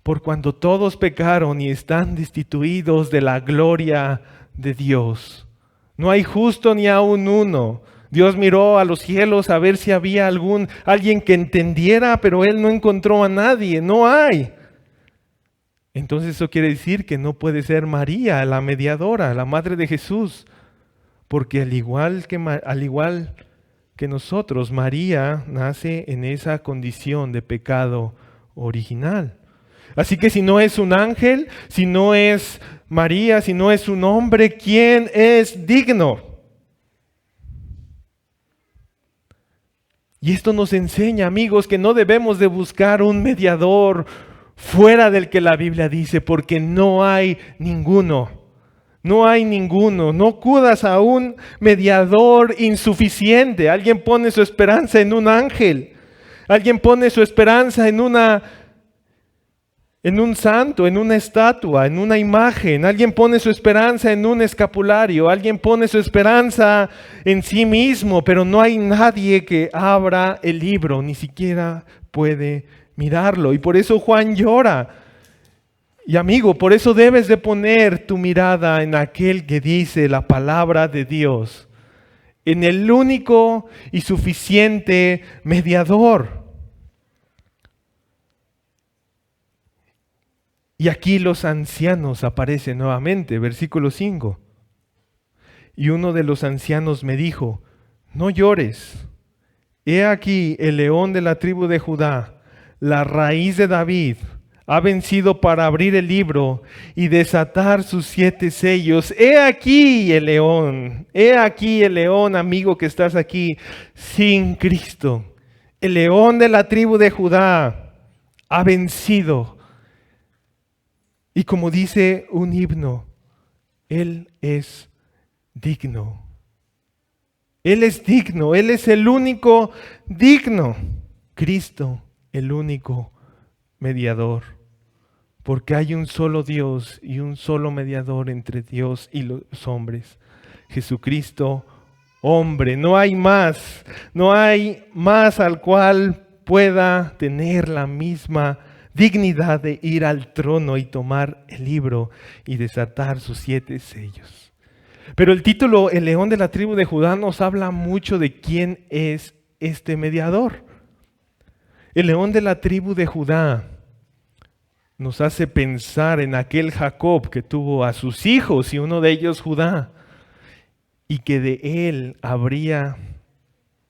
por cuando todos pecaron y están destituidos de la gloria de Dios. No hay justo ni aun uno. Dios miró a los cielos a ver si había alguien que entendiera, pero Él no encontró a nadie. No hay. Entonces eso quiere decir que no puede ser María, la mediadora, la madre de Jesús, porque al igual que nosotros, María nace en esa condición de pecado original. Así que si no es un ángel, si no es María, si no es un hombre, ¿quién es digno? Y esto nos enseña, amigos, que no debemos de buscar un mediador fuera del que la Biblia dice, porque no hay ninguno. No hay ninguno. No acudas a un mediador insuficiente. Alguien pone su esperanza en un ángel. Alguien pone su esperanza en un santo, en una estatua, en una imagen. Alguien pone su esperanza en un escapulario. Alguien pone su esperanza en sí mismo, pero no hay nadie que abra el libro, ni siquiera puede mirarlo. Y por eso Juan llora. Y amigo, por eso debes de poner tu mirada en aquel que dice la palabra de Dios, en el único y suficiente mediador. Y aquí los ancianos aparecen nuevamente, versículo 5. Y uno de los ancianos me dijo, no llores, he aquí el león de la tribu de Judá, la raíz de David, ha vencido para abrir el libro y desatar sus 7 sellos. He aquí el león, amigo que estás aquí, sin Cristo. El león de la tribu de Judá ha vencido. Y como dice un himno, Él es digno. Él es digno, Él es el único digno. Cristo, el único mediador. Porque hay un solo Dios y un solo mediador entre Dios y los hombres. Jesucristo, hombre. No hay más al cual pueda tener la misma dignidad de ir al trono y tomar el libro y desatar sus 7 sellos. Pero el título, el león de la tribu de Judá, nos habla mucho de quién es este mediador. El león de la tribu de Judá nos hace pensar en aquel Jacob que tuvo a sus hijos y uno de ellos Judá, y que de él habría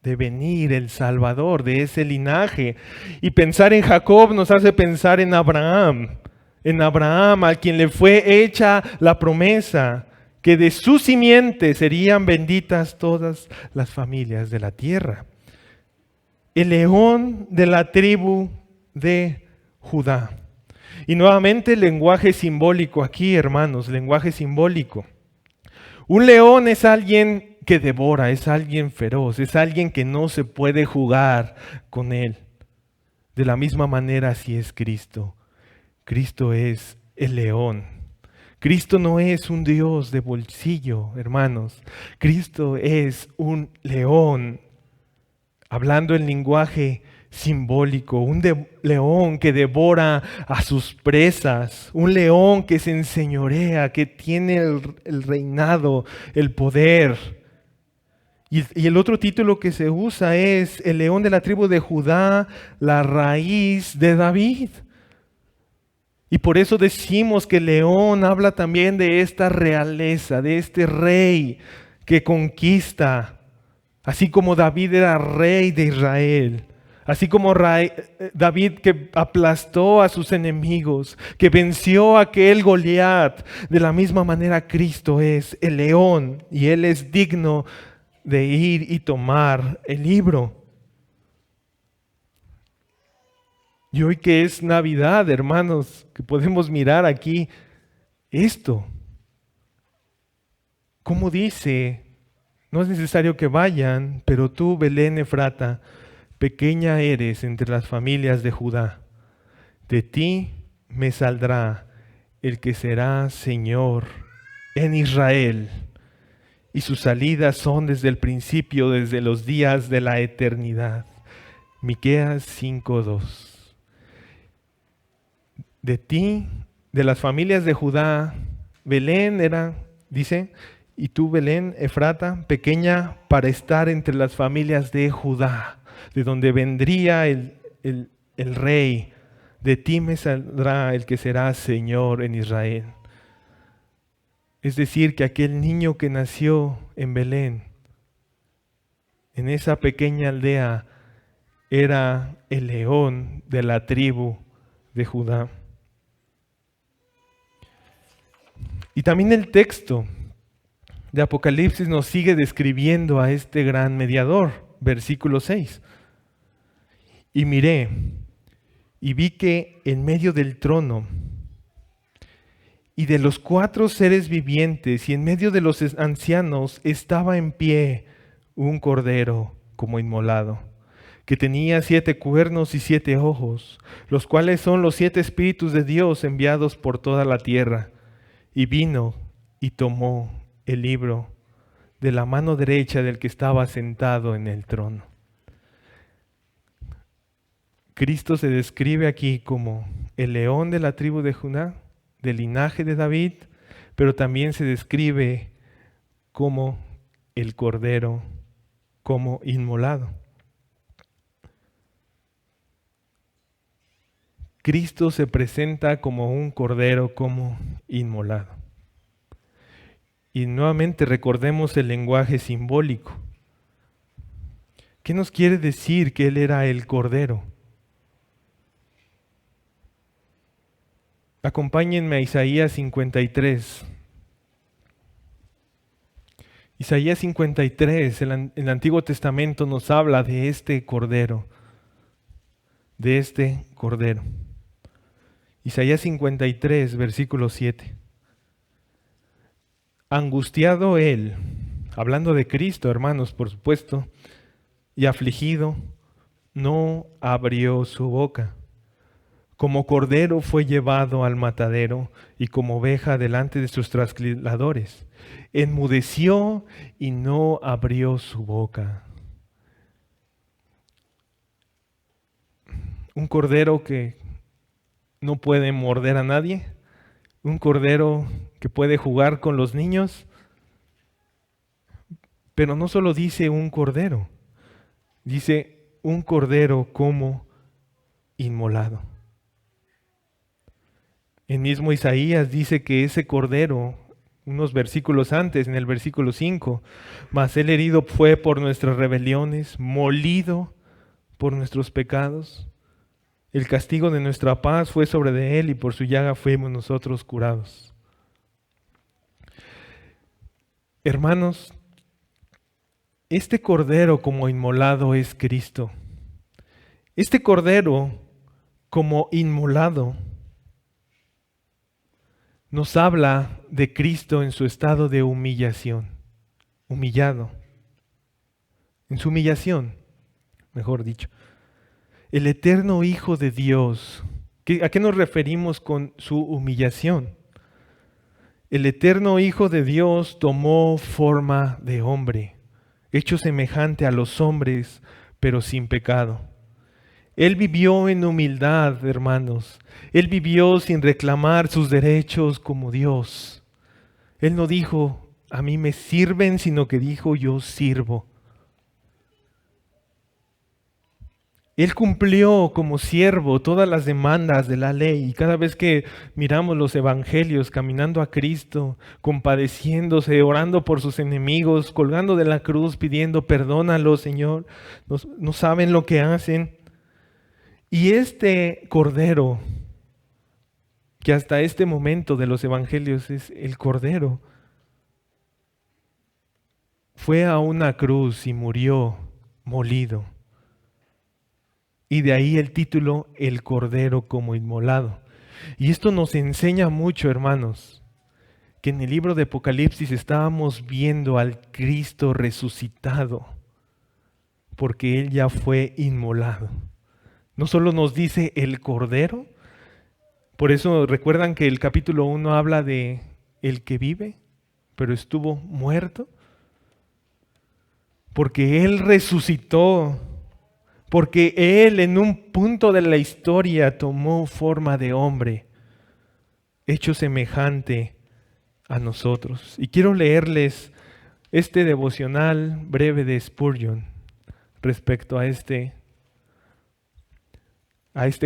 de venir el Salvador, de ese linaje. Y pensar en Jacob nos hace pensar en Abraham a quien le fue hecha la promesa que de su simiente serían benditas todas las familias de la tierra. El león de la tribu de Judá. Y nuevamente lenguaje simbólico aquí, hermanos, lenguaje simbólico. Un león es alguien que devora, es alguien feroz, es alguien que no se puede jugar con él. De la misma manera así es Cristo. Cristo es el león. Cristo no es un Dios de bolsillo, hermanos. Cristo es un león. Hablando en lenguaje simbólico, un león que devora a sus presas, un león que se enseñorea, que tiene el reinado, el poder. Y el otro título que se usa es el león de la tribu de Judá, la raíz de David. Y por eso decimos que el león habla también de esta realeza, de este rey que conquista. Así como David era rey de Israel, Así como David, que aplastó a sus enemigos, que venció a aquel Goliat, de la misma manera Cristo es el león y Él es digno de ir y tomar el libro. Y hoy que es Navidad, hermanos, que podemos mirar aquí esto. Como dice, no es necesario que vayan, pero tú, Belén Efrata, pequeña eres entre las familias de Judá. De ti me saldrá el que será Señor en Israel. Y sus salidas son desde el principio, desde los días de la eternidad. Miqueas 5:2. De ti, de las familias de Judá, Belén era, dice, y tú, Belén Efrata, pequeña para estar entre las familias de Judá, de donde vendría el rey. De ti me saldrá el que será Señor en Israel. Es decir, que aquel niño que nació en Belén, en esa pequeña aldea, era el león de la tribu de Judá. Y también el texto de Apocalipsis nos sigue describiendo a este gran mediador, versículo 6. Y miré, y vi que en medio del trono y de los 4 seres vivientes y en medio de los ancianos estaba en pie un cordero como inmolado, que tenía 7 cuernos y 7 ojos, los cuales son los 7 espíritus de Dios enviados por toda la tierra. Y vino y tomó el libro de la mano derecha del que estaba sentado en el trono. Cristo se describe aquí como el león de la tribu de Judá, del linaje de David, pero también se describe como el cordero, como inmolado. Cristo se presenta como un cordero, como inmolado. Y nuevamente recordemos el lenguaje simbólico. ¿Qué nos quiere decir que Él era el cordero? Acompáñenme a Isaías 53. Isaías 53, el Antiguo Testamento nos habla de este cordero, de este cordero. Isaías 53, versículo 7. Angustiado él, hablando de Cristo, hermanos, por supuesto, y afligido, no abrió su boca. Como cordero fue llevado al matadero y como oveja delante de sus trasquiladores. Enmudeció y no abrió su boca. Un cordero que no puede morder a nadie. Un cordero que puede jugar con los niños. Pero no solo dice un cordero. Dice un cordero como inmolado. El mismo Isaías dice que ese cordero, unos versículos antes, en el versículo 5, mas él herido fue por nuestras rebeliones, molido por nuestros pecados. El castigo de nuestra paz fue sobre de él y por su llaga fuimos nosotros curados. Hermanos, este cordero como inmolado es Cristo. Este cordero como inmolado nos habla de Cristo en su estado de humillación, humillado, en su humillación, mejor dicho. El eterno Hijo de Dios, ¿a qué nos referimos con su humillación? El eterno Hijo de Dios tomó forma de hombre, hecho semejante a los hombres, pero sin pecado. Él vivió en humildad, hermanos. Él vivió sin reclamar sus derechos como Dios. Él no dijo, a mí me sirven, sino que dijo, yo sirvo. Él cumplió como siervo todas las demandas de la ley. Y cada vez que miramos los evangelios caminando a Cristo, compadeciéndose, orando por sus enemigos, colgando de la cruz, pidiendo perdónalo, Señor, no saben lo que hacen. Y este Cordero, que hasta este momento de los evangelios es el Cordero, fue a una cruz y murió molido. Y de ahí el título, el Cordero como inmolado. Y esto nos enseña mucho, hermanos, que en el libro de Apocalipsis estábamos viendo al Cristo resucitado, porque Él ya fue inmolado. No solo nos dice el Cordero, por eso recuerdan que el capítulo 1 habla de el que vive, pero estuvo muerto, porque Él resucitó, porque Él en un punto de la historia tomó forma de hombre, hecho semejante a nosotros. Y quiero leerles este devocional breve de Spurgeon respecto a este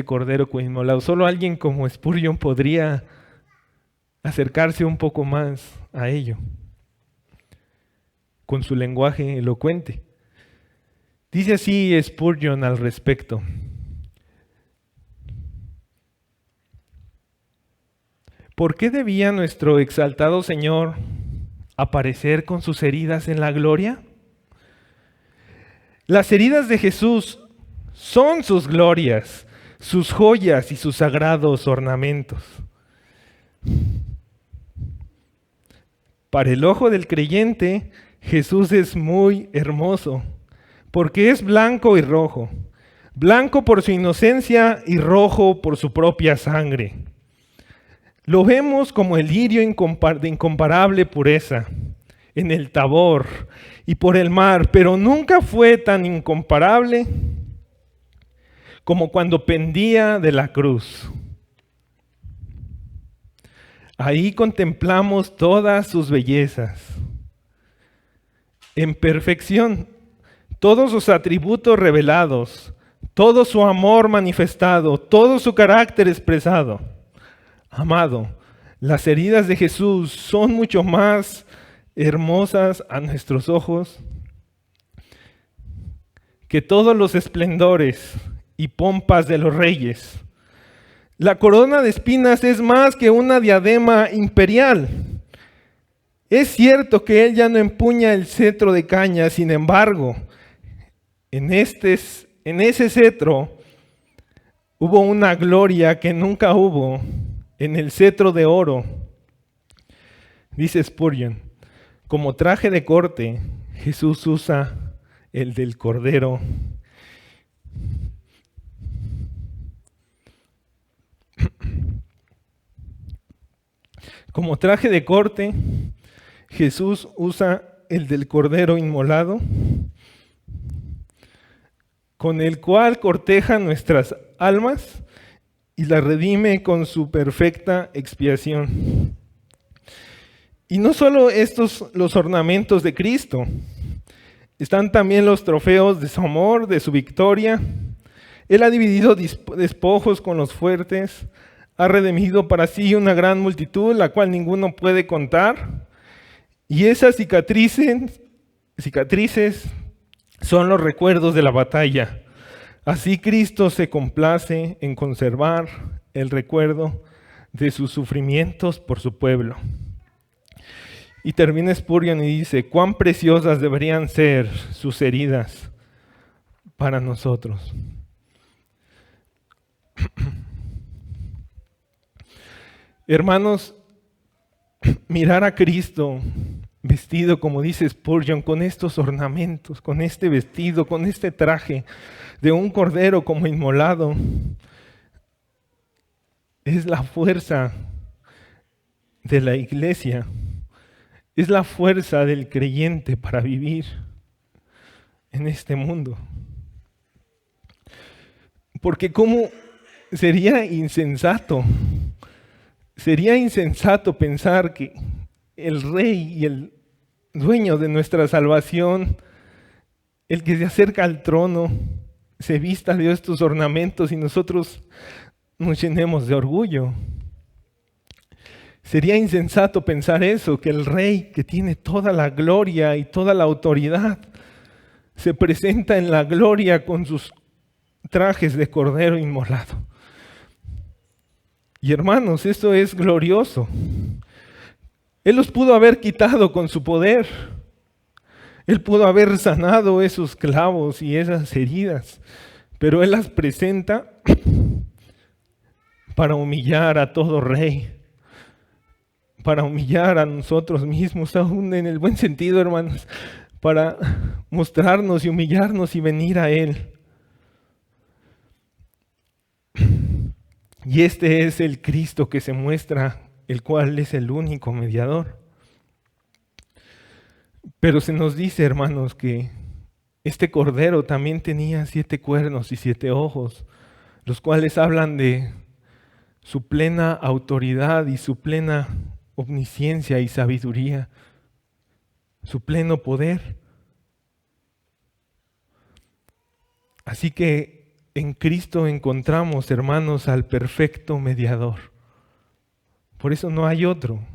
Cordero inmolado. Solo alguien como Spurgeon podría acercarse un poco más a ello, con su lenguaje elocuente. Dice así Spurgeon al respecto: ¿por qué debía nuestro exaltado Señor aparecer con sus heridas en la gloria? Las heridas de Jesús son sus glorias, sus joyas y sus sagrados ornamentos. Para el ojo del creyente, Jesús es muy hermoso, porque es blanco y rojo, blanco por su inocencia y rojo por su propia sangre. Lo vemos como el lirio de incomparable pureza en el Tabor y por el mar, pero nunca fue tan incomparable como cuando pendía de la cruz. Ahí contemplamos todas sus bellezas en perfección, todos sus atributos revelados, todo su amor manifestado, todo su carácter expresado. Amado, las heridas de Jesús son mucho más hermosas a nuestros ojos que todos los esplendores y pompas de los reyes. La corona de espinas es más que una diadema imperial. Es cierto que Él ya no empuña el cetro de caña, sin embargo, en ese cetro hubo una gloria que nunca hubo en el cetro de oro. Dice Spurgeon: como traje de corte, Jesús usa el del Cordero. Como traje de corte, Jesús usa el del Cordero inmolado, con el cual corteja nuestras almas y las redime con su perfecta expiación. Y no solo estos los ornamentos de Cristo, están también los trofeos de su amor, de su victoria. Él ha dividido despojos con los fuertes, ha redimido para sí una gran multitud, la cual ninguno puede contar. Y esas cicatrices son los recuerdos de la batalla. Así Cristo se complace en conservar el recuerdo de sus sufrimientos por su pueblo. Y termina Spurgeon y dice: cuán preciosas deberían ser sus heridas para nosotros. Hermanos, mirar a Cristo vestido, como dice Spurgeon, con estos ornamentos, con este vestido, con este traje de un cordero como inmolado, es la fuerza de la iglesia, es la fuerza del creyente para vivir en este mundo. Porque ¿cómo sería insensato pensar que el Rey y el dueño de nuestra salvación, el que se acerca al trono, se vista de estos ornamentos y nosotros nos llenemos de orgullo? Sería insensato pensar eso, que el Rey, que tiene toda la gloria y toda la autoridad, se presenta en la gloria con sus trajes de cordero inmolado. Y hermanos, esto es glorioso. Él los pudo haber quitado con su poder. Él pudo haber sanado esos clavos y esas heridas, pero Él las presenta para humillar a todo rey, para humillar a nosotros mismos, aún en el buen sentido, hermanos, para mostrarnos y humillarnos y venir a Él. Y este es el Cristo que se muestra, el cual es el único mediador. Pero se nos dice, hermanos, que este cordero también tenía 7 cuernos y 7 ojos, los cuales hablan de su plena autoridad y su plena omnisciencia y sabiduría, su pleno poder. Así que en Cristo encontramos, hermanos, al perfecto mediador. Por eso no hay otro.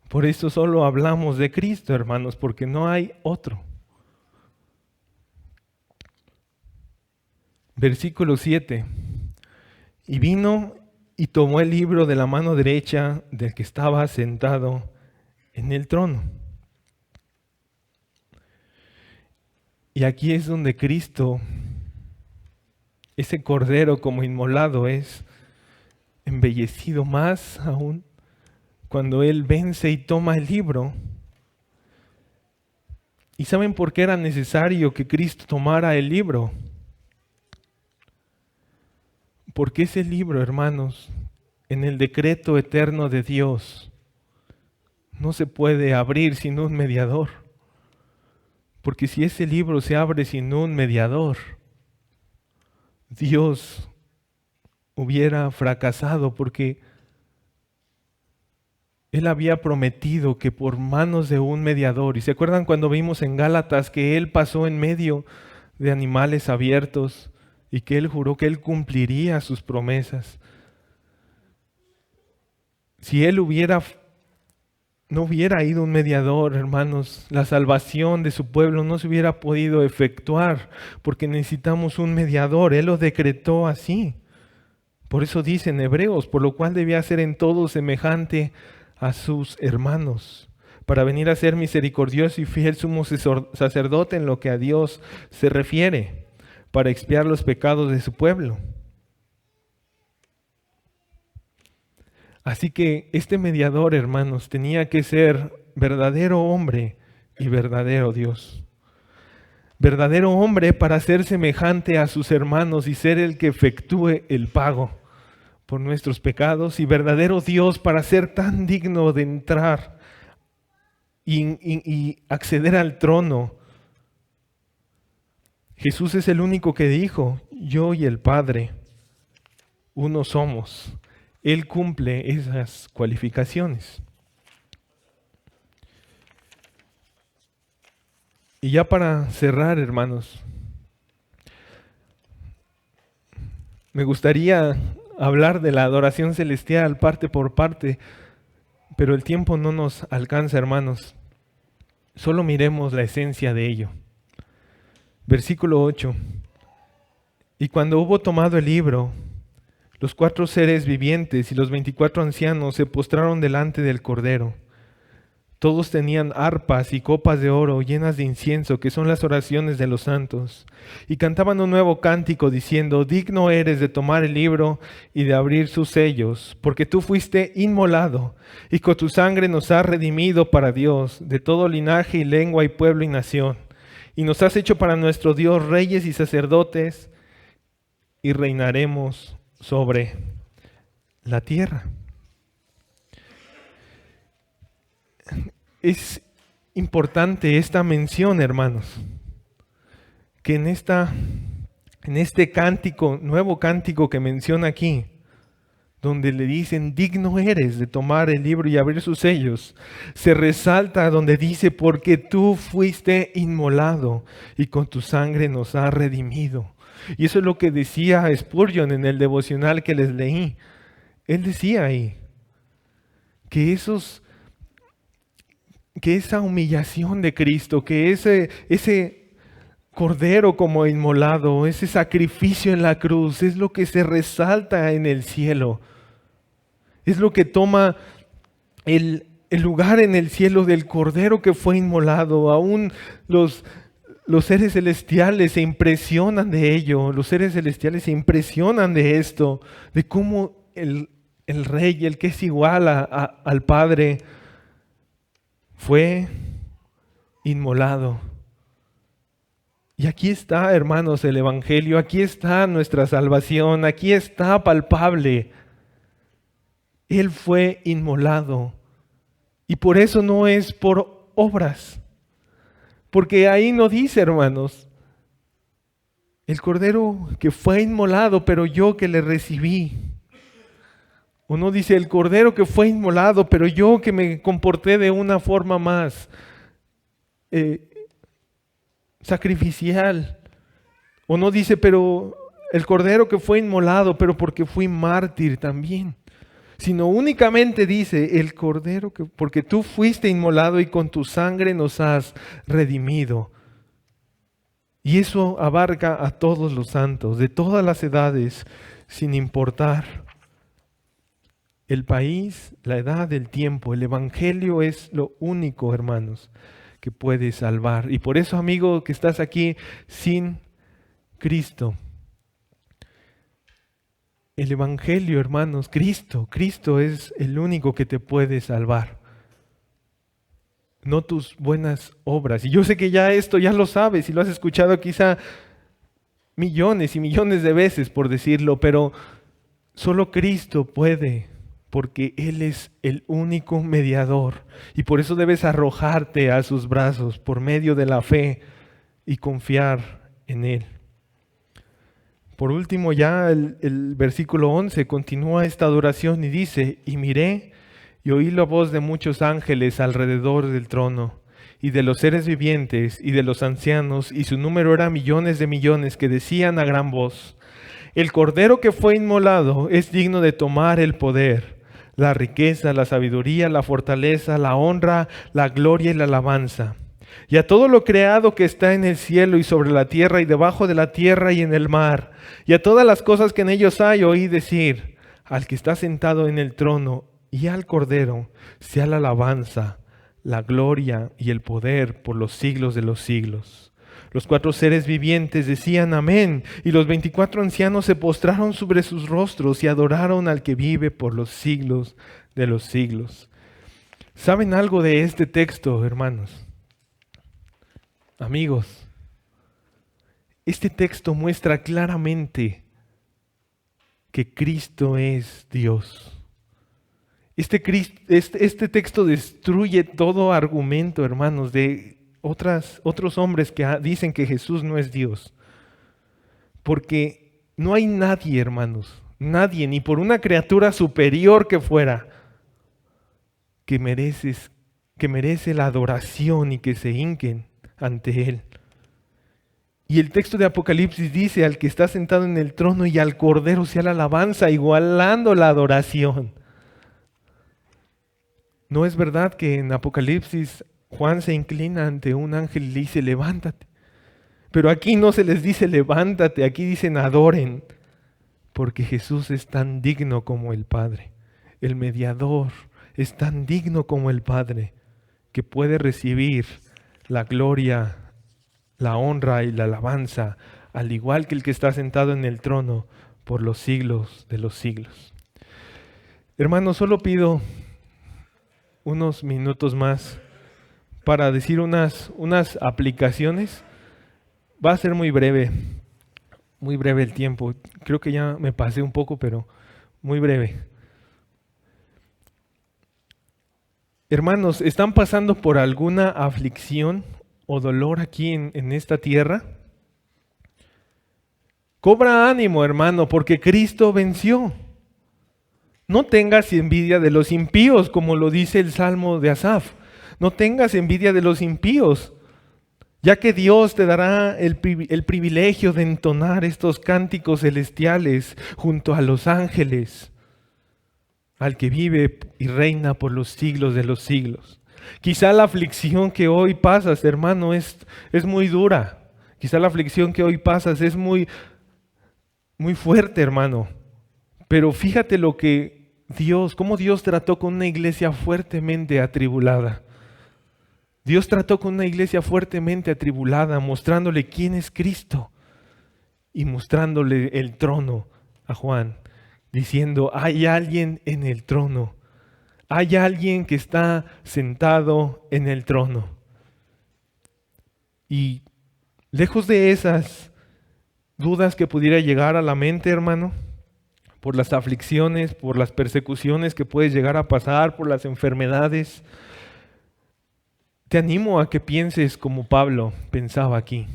Por eso solo hablamos de Cristo, hermanos, porque no hay otro. Versículo 7. Y vino y tomó el libro de la mano derecha del que estaba sentado en el trono. Y aquí es donde Cristo, ese cordero como inmolado, es embellecido más aún cuando Él vence y toma el libro. ¿Y saben por qué era necesario que Cristo tomara el libro? Porque ese libro, hermanos, en el decreto eterno de Dios, no se puede abrir sin un mediador. Porque si ese libro se abre sin un mediador, Dios hubiera fracasado, porque Él había prometido que por manos de un mediador, y se acuerdan cuando vimos en Gálatas que Él pasó en medio de animales abiertos y que Él juró que Él cumpliría sus promesas. Si Él no hubiera ido un mediador, hermanos, la salvación de su pueblo no se hubiera podido efectuar, porque necesitamos un mediador. Él lo decretó así. Por eso dice en Hebreos, por lo cual debía ser en todo semejante a sus hermanos, para venir a ser misericordioso y fiel sumo sacerdote en lo que a Dios se refiere, para expiar los pecados de su pueblo. Así que este mediador, hermanos, tenía que ser verdadero hombre y verdadero Dios. Verdadero hombre para ser semejante a sus hermanos y ser el que efectúe el pago por nuestros pecados, y verdadero Dios para ser tan digno de entrar y acceder al trono. Jesús es el único que dijo, yo y el Padre, uno somos. Él cumple esas cualificaciones. Y ya para cerrar, hermanos, me gustaría hablar de la adoración celestial parte por parte, pero el tiempo no nos alcanza, hermanos. Solo miremos la esencia de ello. Versículo 8. Y cuando hubo tomado el libro, los 4 seres vivientes y los 24 ancianos se postraron delante del Cordero. Todos tenían arpas y copas de oro llenas de incienso, que son las oraciones de los santos, y cantaban un nuevo cántico diciendo, digno eres de tomar el libro y de abrir sus sellos, porque tú fuiste inmolado, y con tu sangre nos has redimido para Dios, de todo linaje y lengua y pueblo y nación, y nos has hecho para nuestro Dios reyes y sacerdotes, y reinaremos sobre la tierra. Es importante esta mención, hermanos, que en este cántico, nuevo cántico que menciona aquí, donde le dicen, digno eres de tomar el libro y abrir sus sellos, se resalta donde dice, porque tú fuiste inmolado y con tu sangre nos has redimido. Y eso es lo que decía Spurgeon en el devocional que les leí. Él decía ahí que esa humillación de Cristo, que ese cordero como inmolado, ese sacrificio en la cruz, es lo que se resalta en el cielo. Es lo que toma el lugar en el cielo del cordero que fue inmolado. Aún los seres celestiales se impresionan de ello. Los seres celestiales se impresionan de esto, de cómo el Rey, el que es igual al Padre, fue inmolado. Y aquí está, hermanos, el Evangelio, aquí está nuestra salvación, aquí está palpable. Él fue inmolado. Y por eso no es por obras. Porque ahí no dice, hermanos, el cordero que fue inmolado, pero yo que le recibí. O no dice el cordero que fue inmolado, pero yo que me comporté de una forma más sacrificial. O no dice, pero el cordero que fue inmolado, pero porque fui mártir también. Sino únicamente dice el cordero que, porque tú fuiste inmolado y con tu sangre nos has redimido. Y eso abarca a todos los santos, de todas las edades, sin importar el país, la edad, el tiempo. El Evangelio es lo único, hermanos, que puede salvar. Y por eso, amigo, que estás aquí sin Cristo, el Evangelio, hermanos, Cristo es el único que te puede salvar. No tus buenas obras. Y yo sé que ya esto ya lo sabes y lo has escuchado quizá millones y millones de veces, por decirlo, pero solo Cristo puede, porque Él es el único mediador. Y por eso debes arrojarte a sus brazos por medio de la fe y confiar en Él. Por último, ya el versículo 11 continúa esta adoración y dice, y miré y oí la voz de muchos ángeles alrededor del trono, y de los seres vivientes y de los ancianos, y su número era millones de millones, que decían a gran voz, el cordero que fue inmolado es digno de tomar el poder, la riqueza, la sabiduría, la fortaleza, la honra, la gloria y la alabanza. Y a todo lo creado que está en el cielo y sobre la tierra y debajo de la tierra y en el mar, y a todas las cosas que en ellos hay, oí decir, al que está sentado en el trono y al Cordero, sea la alabanza, la gloria y el poder por los siglos de los siglos. Los 4 seres vivientes decían amén, y los 24 ancianos se postraron sobre sus rostros y adoraron al que vive por los siglos de los siglos. ¿Saben algo de este texto, hermanos? Amigos, este texto muestra claramente que Cristo es Dios. Este texto destruye todo argumento, hermanos, de otros hombres que dicen que Jesús no es Dios. Porque no hay nadie, hermanos, nadie, ni por una criatura superior que fuera, que merece la adoración y que se hinquen ante Él. Y el texto de Apocalipsis dice, al que está sentado en el trono y al Cordero sea la alabanza, igualando la adoración. ¿No es verdad que en Apocalipsis Juan se inclina ante un ángel y le dice, levántate? Pero aquí no se les dice levántate, aquí dicen adoren, porque Jesús es tan digno como el Padre. El mediador es tan digno como el Padre, que puede recibir la gloria, la honra y la alabanza, al igual que el que está sentado en el trono por los siglos de los siglos. Hermanos, solo pido unos minutos más para decir unas aplicaciones. Va a ser muy breve el tiempo. Creo que ya me pasé un poco, pero muy breve. Hermanos, ¿están pasando por alguna aflicción o dolor aquí en esta tierra? Cobra ánimo, hermano, porque Cristo venció. No tengas envidia de los impíos, como lo dice el Salmo de Asaf. No tengas envidia de los impíos, ya que Dios te dará el privilegio de entonar estos cánticos celestiales junto a los ángeles, al que vive y reina por los siglos de los siglos. Quizá la aflicción que hoy pasas, hermano, es muy dura. Quizá la aflicción que hoy pasas es muy, muy fuerte, hermano. Pero fíjate cómo Dios trató con una iglesia fuertemente atribulada. Dios trató con una iglesia fuertemente atribulada, mostrándole quién es Cristo y mostrándole el trono a Juan, diciendo, hay alguien en el trono, hay alguien que está sentado en el trono. Y lejos de esas dudas que pudiera llegar a la mente, hermano, por las aflicciones, por las persecuciones que puedes llegar a pasar, por las enfermedades, te animo a que pienses como Pablo pensaba aquí.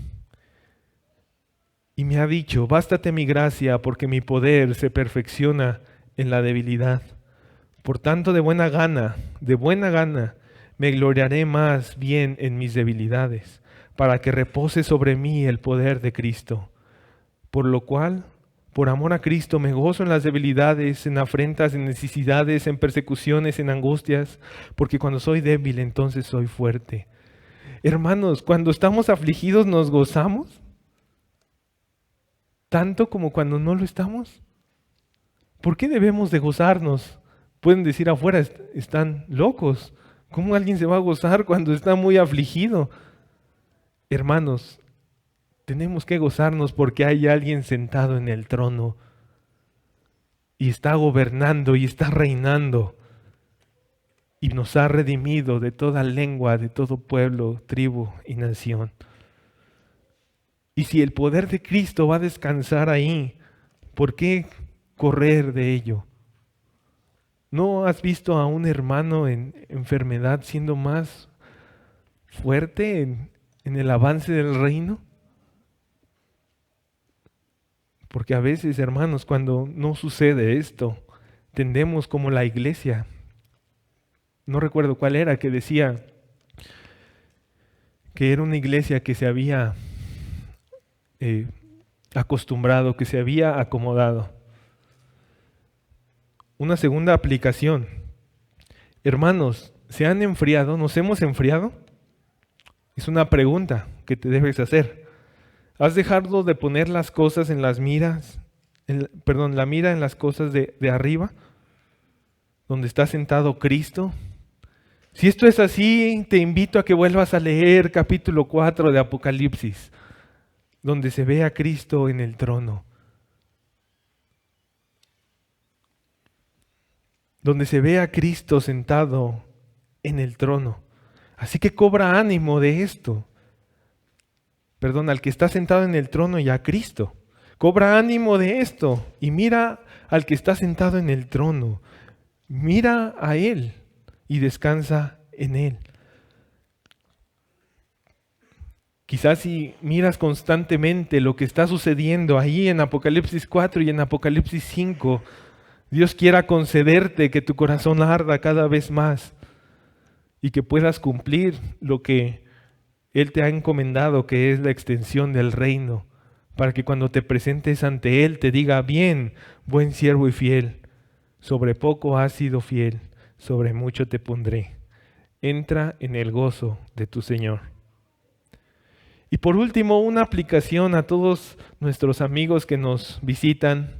Y me ha dicho, bástate mi gracia, porque mi poder se perfecciona en la debilidad. Por tanto, de buena gana, me gloriaré más bien en mis debilidades, para que repose sobre mí el poder de Cristo. Por lo cual, por amor a Cristo, me gozo en las debilidades, en afrentas, en necesidades, en persecuciones, en angustias, porque cuando soy débil, entonces soy fuerte. Hermanos, cuando estamos afligidos, ¿nos gozamos tanto como cuando no lo estamos? ¿Por qué debemos de gozarnos? Pueden decir afuera, están locos. ¿Cómo alguien se va a gozar cuando está muy afligido? Hermanos, tenemos que gozarnos porque hay alguien sentado en el trono y está gobernando y está reinando y nos ha redimido de toda lengua, de todo pueblo, tribu y nación. Y si el poder de Cristo va a descansar ahí, ¿por qué correr de ello? ¿No has visto a un hermano en enfermedad siendo más fuerte en el avance del reino? Porque a veces, hermanos, cuando no sucede esto, tendemos como la iglesia. No recuerdo cuál era, que decía que era una iglesia que se había acostumbrado, que se había acomodado. Una segunda aplicación. Hermanos, ¿se han enfriado? ¿Nos hemos enfriado? Es una pregunta que te debes hacer. ¿Has dejado de poner las cosas en las miras, la mira en las cosas de arriba, donde está sentado Cristo? Si esto es así, te invito a que vuelvas a leer capítulo 4 de Apocalipsis, donde se ve a Cristo en el trono. Donde se ve a Cristo sentado en el trono. Así que cobra ánimo de esto. Al que está sentado en el trono y a Cristo. Cobra ánimo de esto y mira al que está sentado en el trono. Mira a Él y descansa en Él. Quizás si miras constantemente lo que está sucediendo ahí en Apocalipsis 4 y en Apocalipsis 5, Dios quiera concederte que tu corazón arda cada vez más y que puedas cumplir lo que Él te ha encomendado, que es la extensión del reino, para que cuando te presentes ante Él te diga, bien, buen siervo y fiel, sobre poco has sido fiel, sobre mucho te pondré. Entra en el gozo de tu Señor. Y por último, una aplicación a todos nuestros amigos que nos visitan,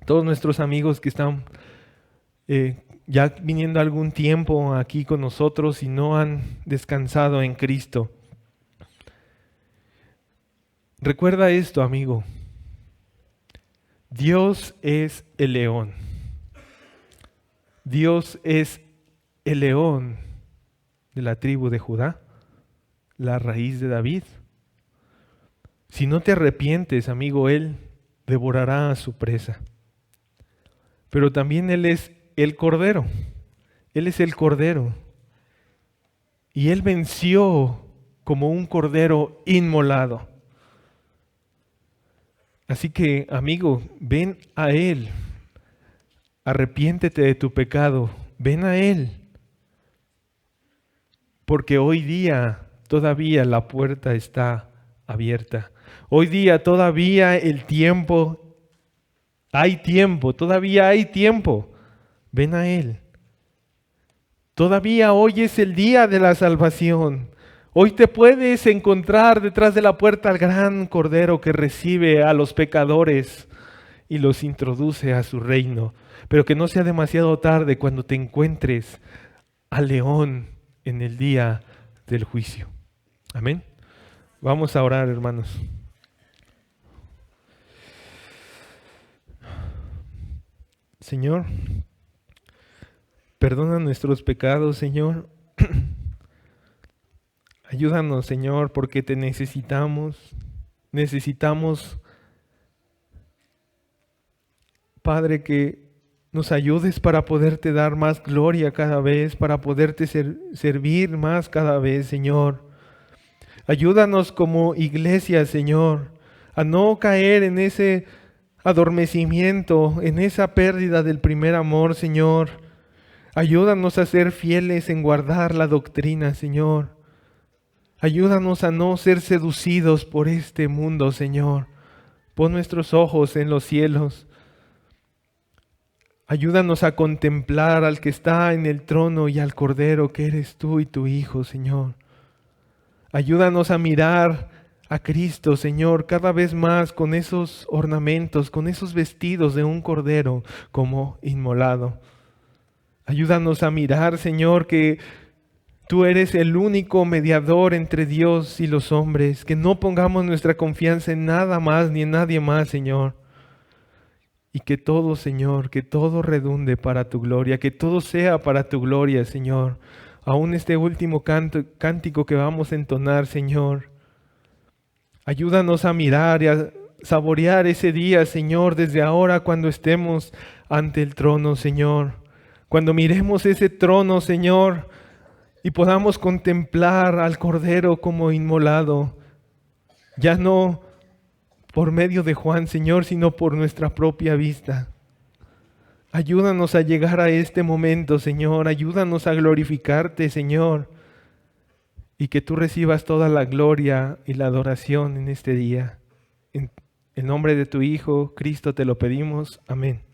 todos nuestros amigos que están ya viniendo algún tiempo aquí con nosotros y no han descansado en Cristo. Recuerda esto, amigo. Dios es el león. Dios es el león de la tribu de Judá, la raíz de David. Si no te arrepientes, amigo, Él devorará a su presa. Pero también Él es el Cordero. Él es el Cordero. Y Él venció como un Cordero inmolado. Así que, amigo, ven a Él. Arrepiéntete de tu pecado. Ven a Él. Porque hoy día todavía la puerta está abierta. Hoy día todavía todavía hay tiempo. Ven a Él. Todavía hoy es el día de la salvación. Hoy te puedes encontrar detrás de la puerta al gran Cordero que recibe a los pecadores y los introduce a su reino. Pero que no sea demasiado tarde cuando te encuentres al león en el día del juicio. Amén. Vamos a orar, hermanos. Señor, perdona nuestros pecados, Señor. Ayúdanos, Señor, porque te necesitamos. Necesitamos, Padre, que nos ayudes para poderte dar más gloria cada vez, para poderte servir más cada vez, Señor. Ayúdanos como iglesia, Señor, a no caer en ese adormecimiento, en esa pérdida del primer amor, Señor. Ayúdanos a ser fieles en guardar la doctrina, Señor. Ayúdanos a no ser seducidos por este mundo, Señor. Pon nuestros ojos en los cielos. Ayúdanos a contemplar al que está en el trono y al Cordero que eres tú y tu Hijo, Señor. Ayúdanos a mirar a Cristo, Señor, cada vez más con esos ornamentos, con esos vestidos de un Cordero como inmolado. Ayúdanos a mirar, Señor, que tú eres el único mediador entre Dios y los hombres, que no pongamos nuestra confianza en nada más ni en nadie más, Señor. Y que todo, Señor, que todo redunde para tu gloria, que todo sea para tu gloria, Señor. Aún este último cántico que vamos a entonar, Señor. Ayúdanos a mirar y a saborear ese día, Señor, desde ahora cuando estemos ante el trono, Señor. Cuando miremos ese trono, Señor, y podamos contemplar al Cordero como inmolado, ya no por medio de Juan, Señor, sino por nuestra propia vista. Ayúdanos a llegar a este momento, Señor. Ayúdanos a glorificarte, Señor. Y que tú recibas toda la gloria y la adoración en este día. En el nombre de tu Hijo, Cristo, te lo pedimos. Amén.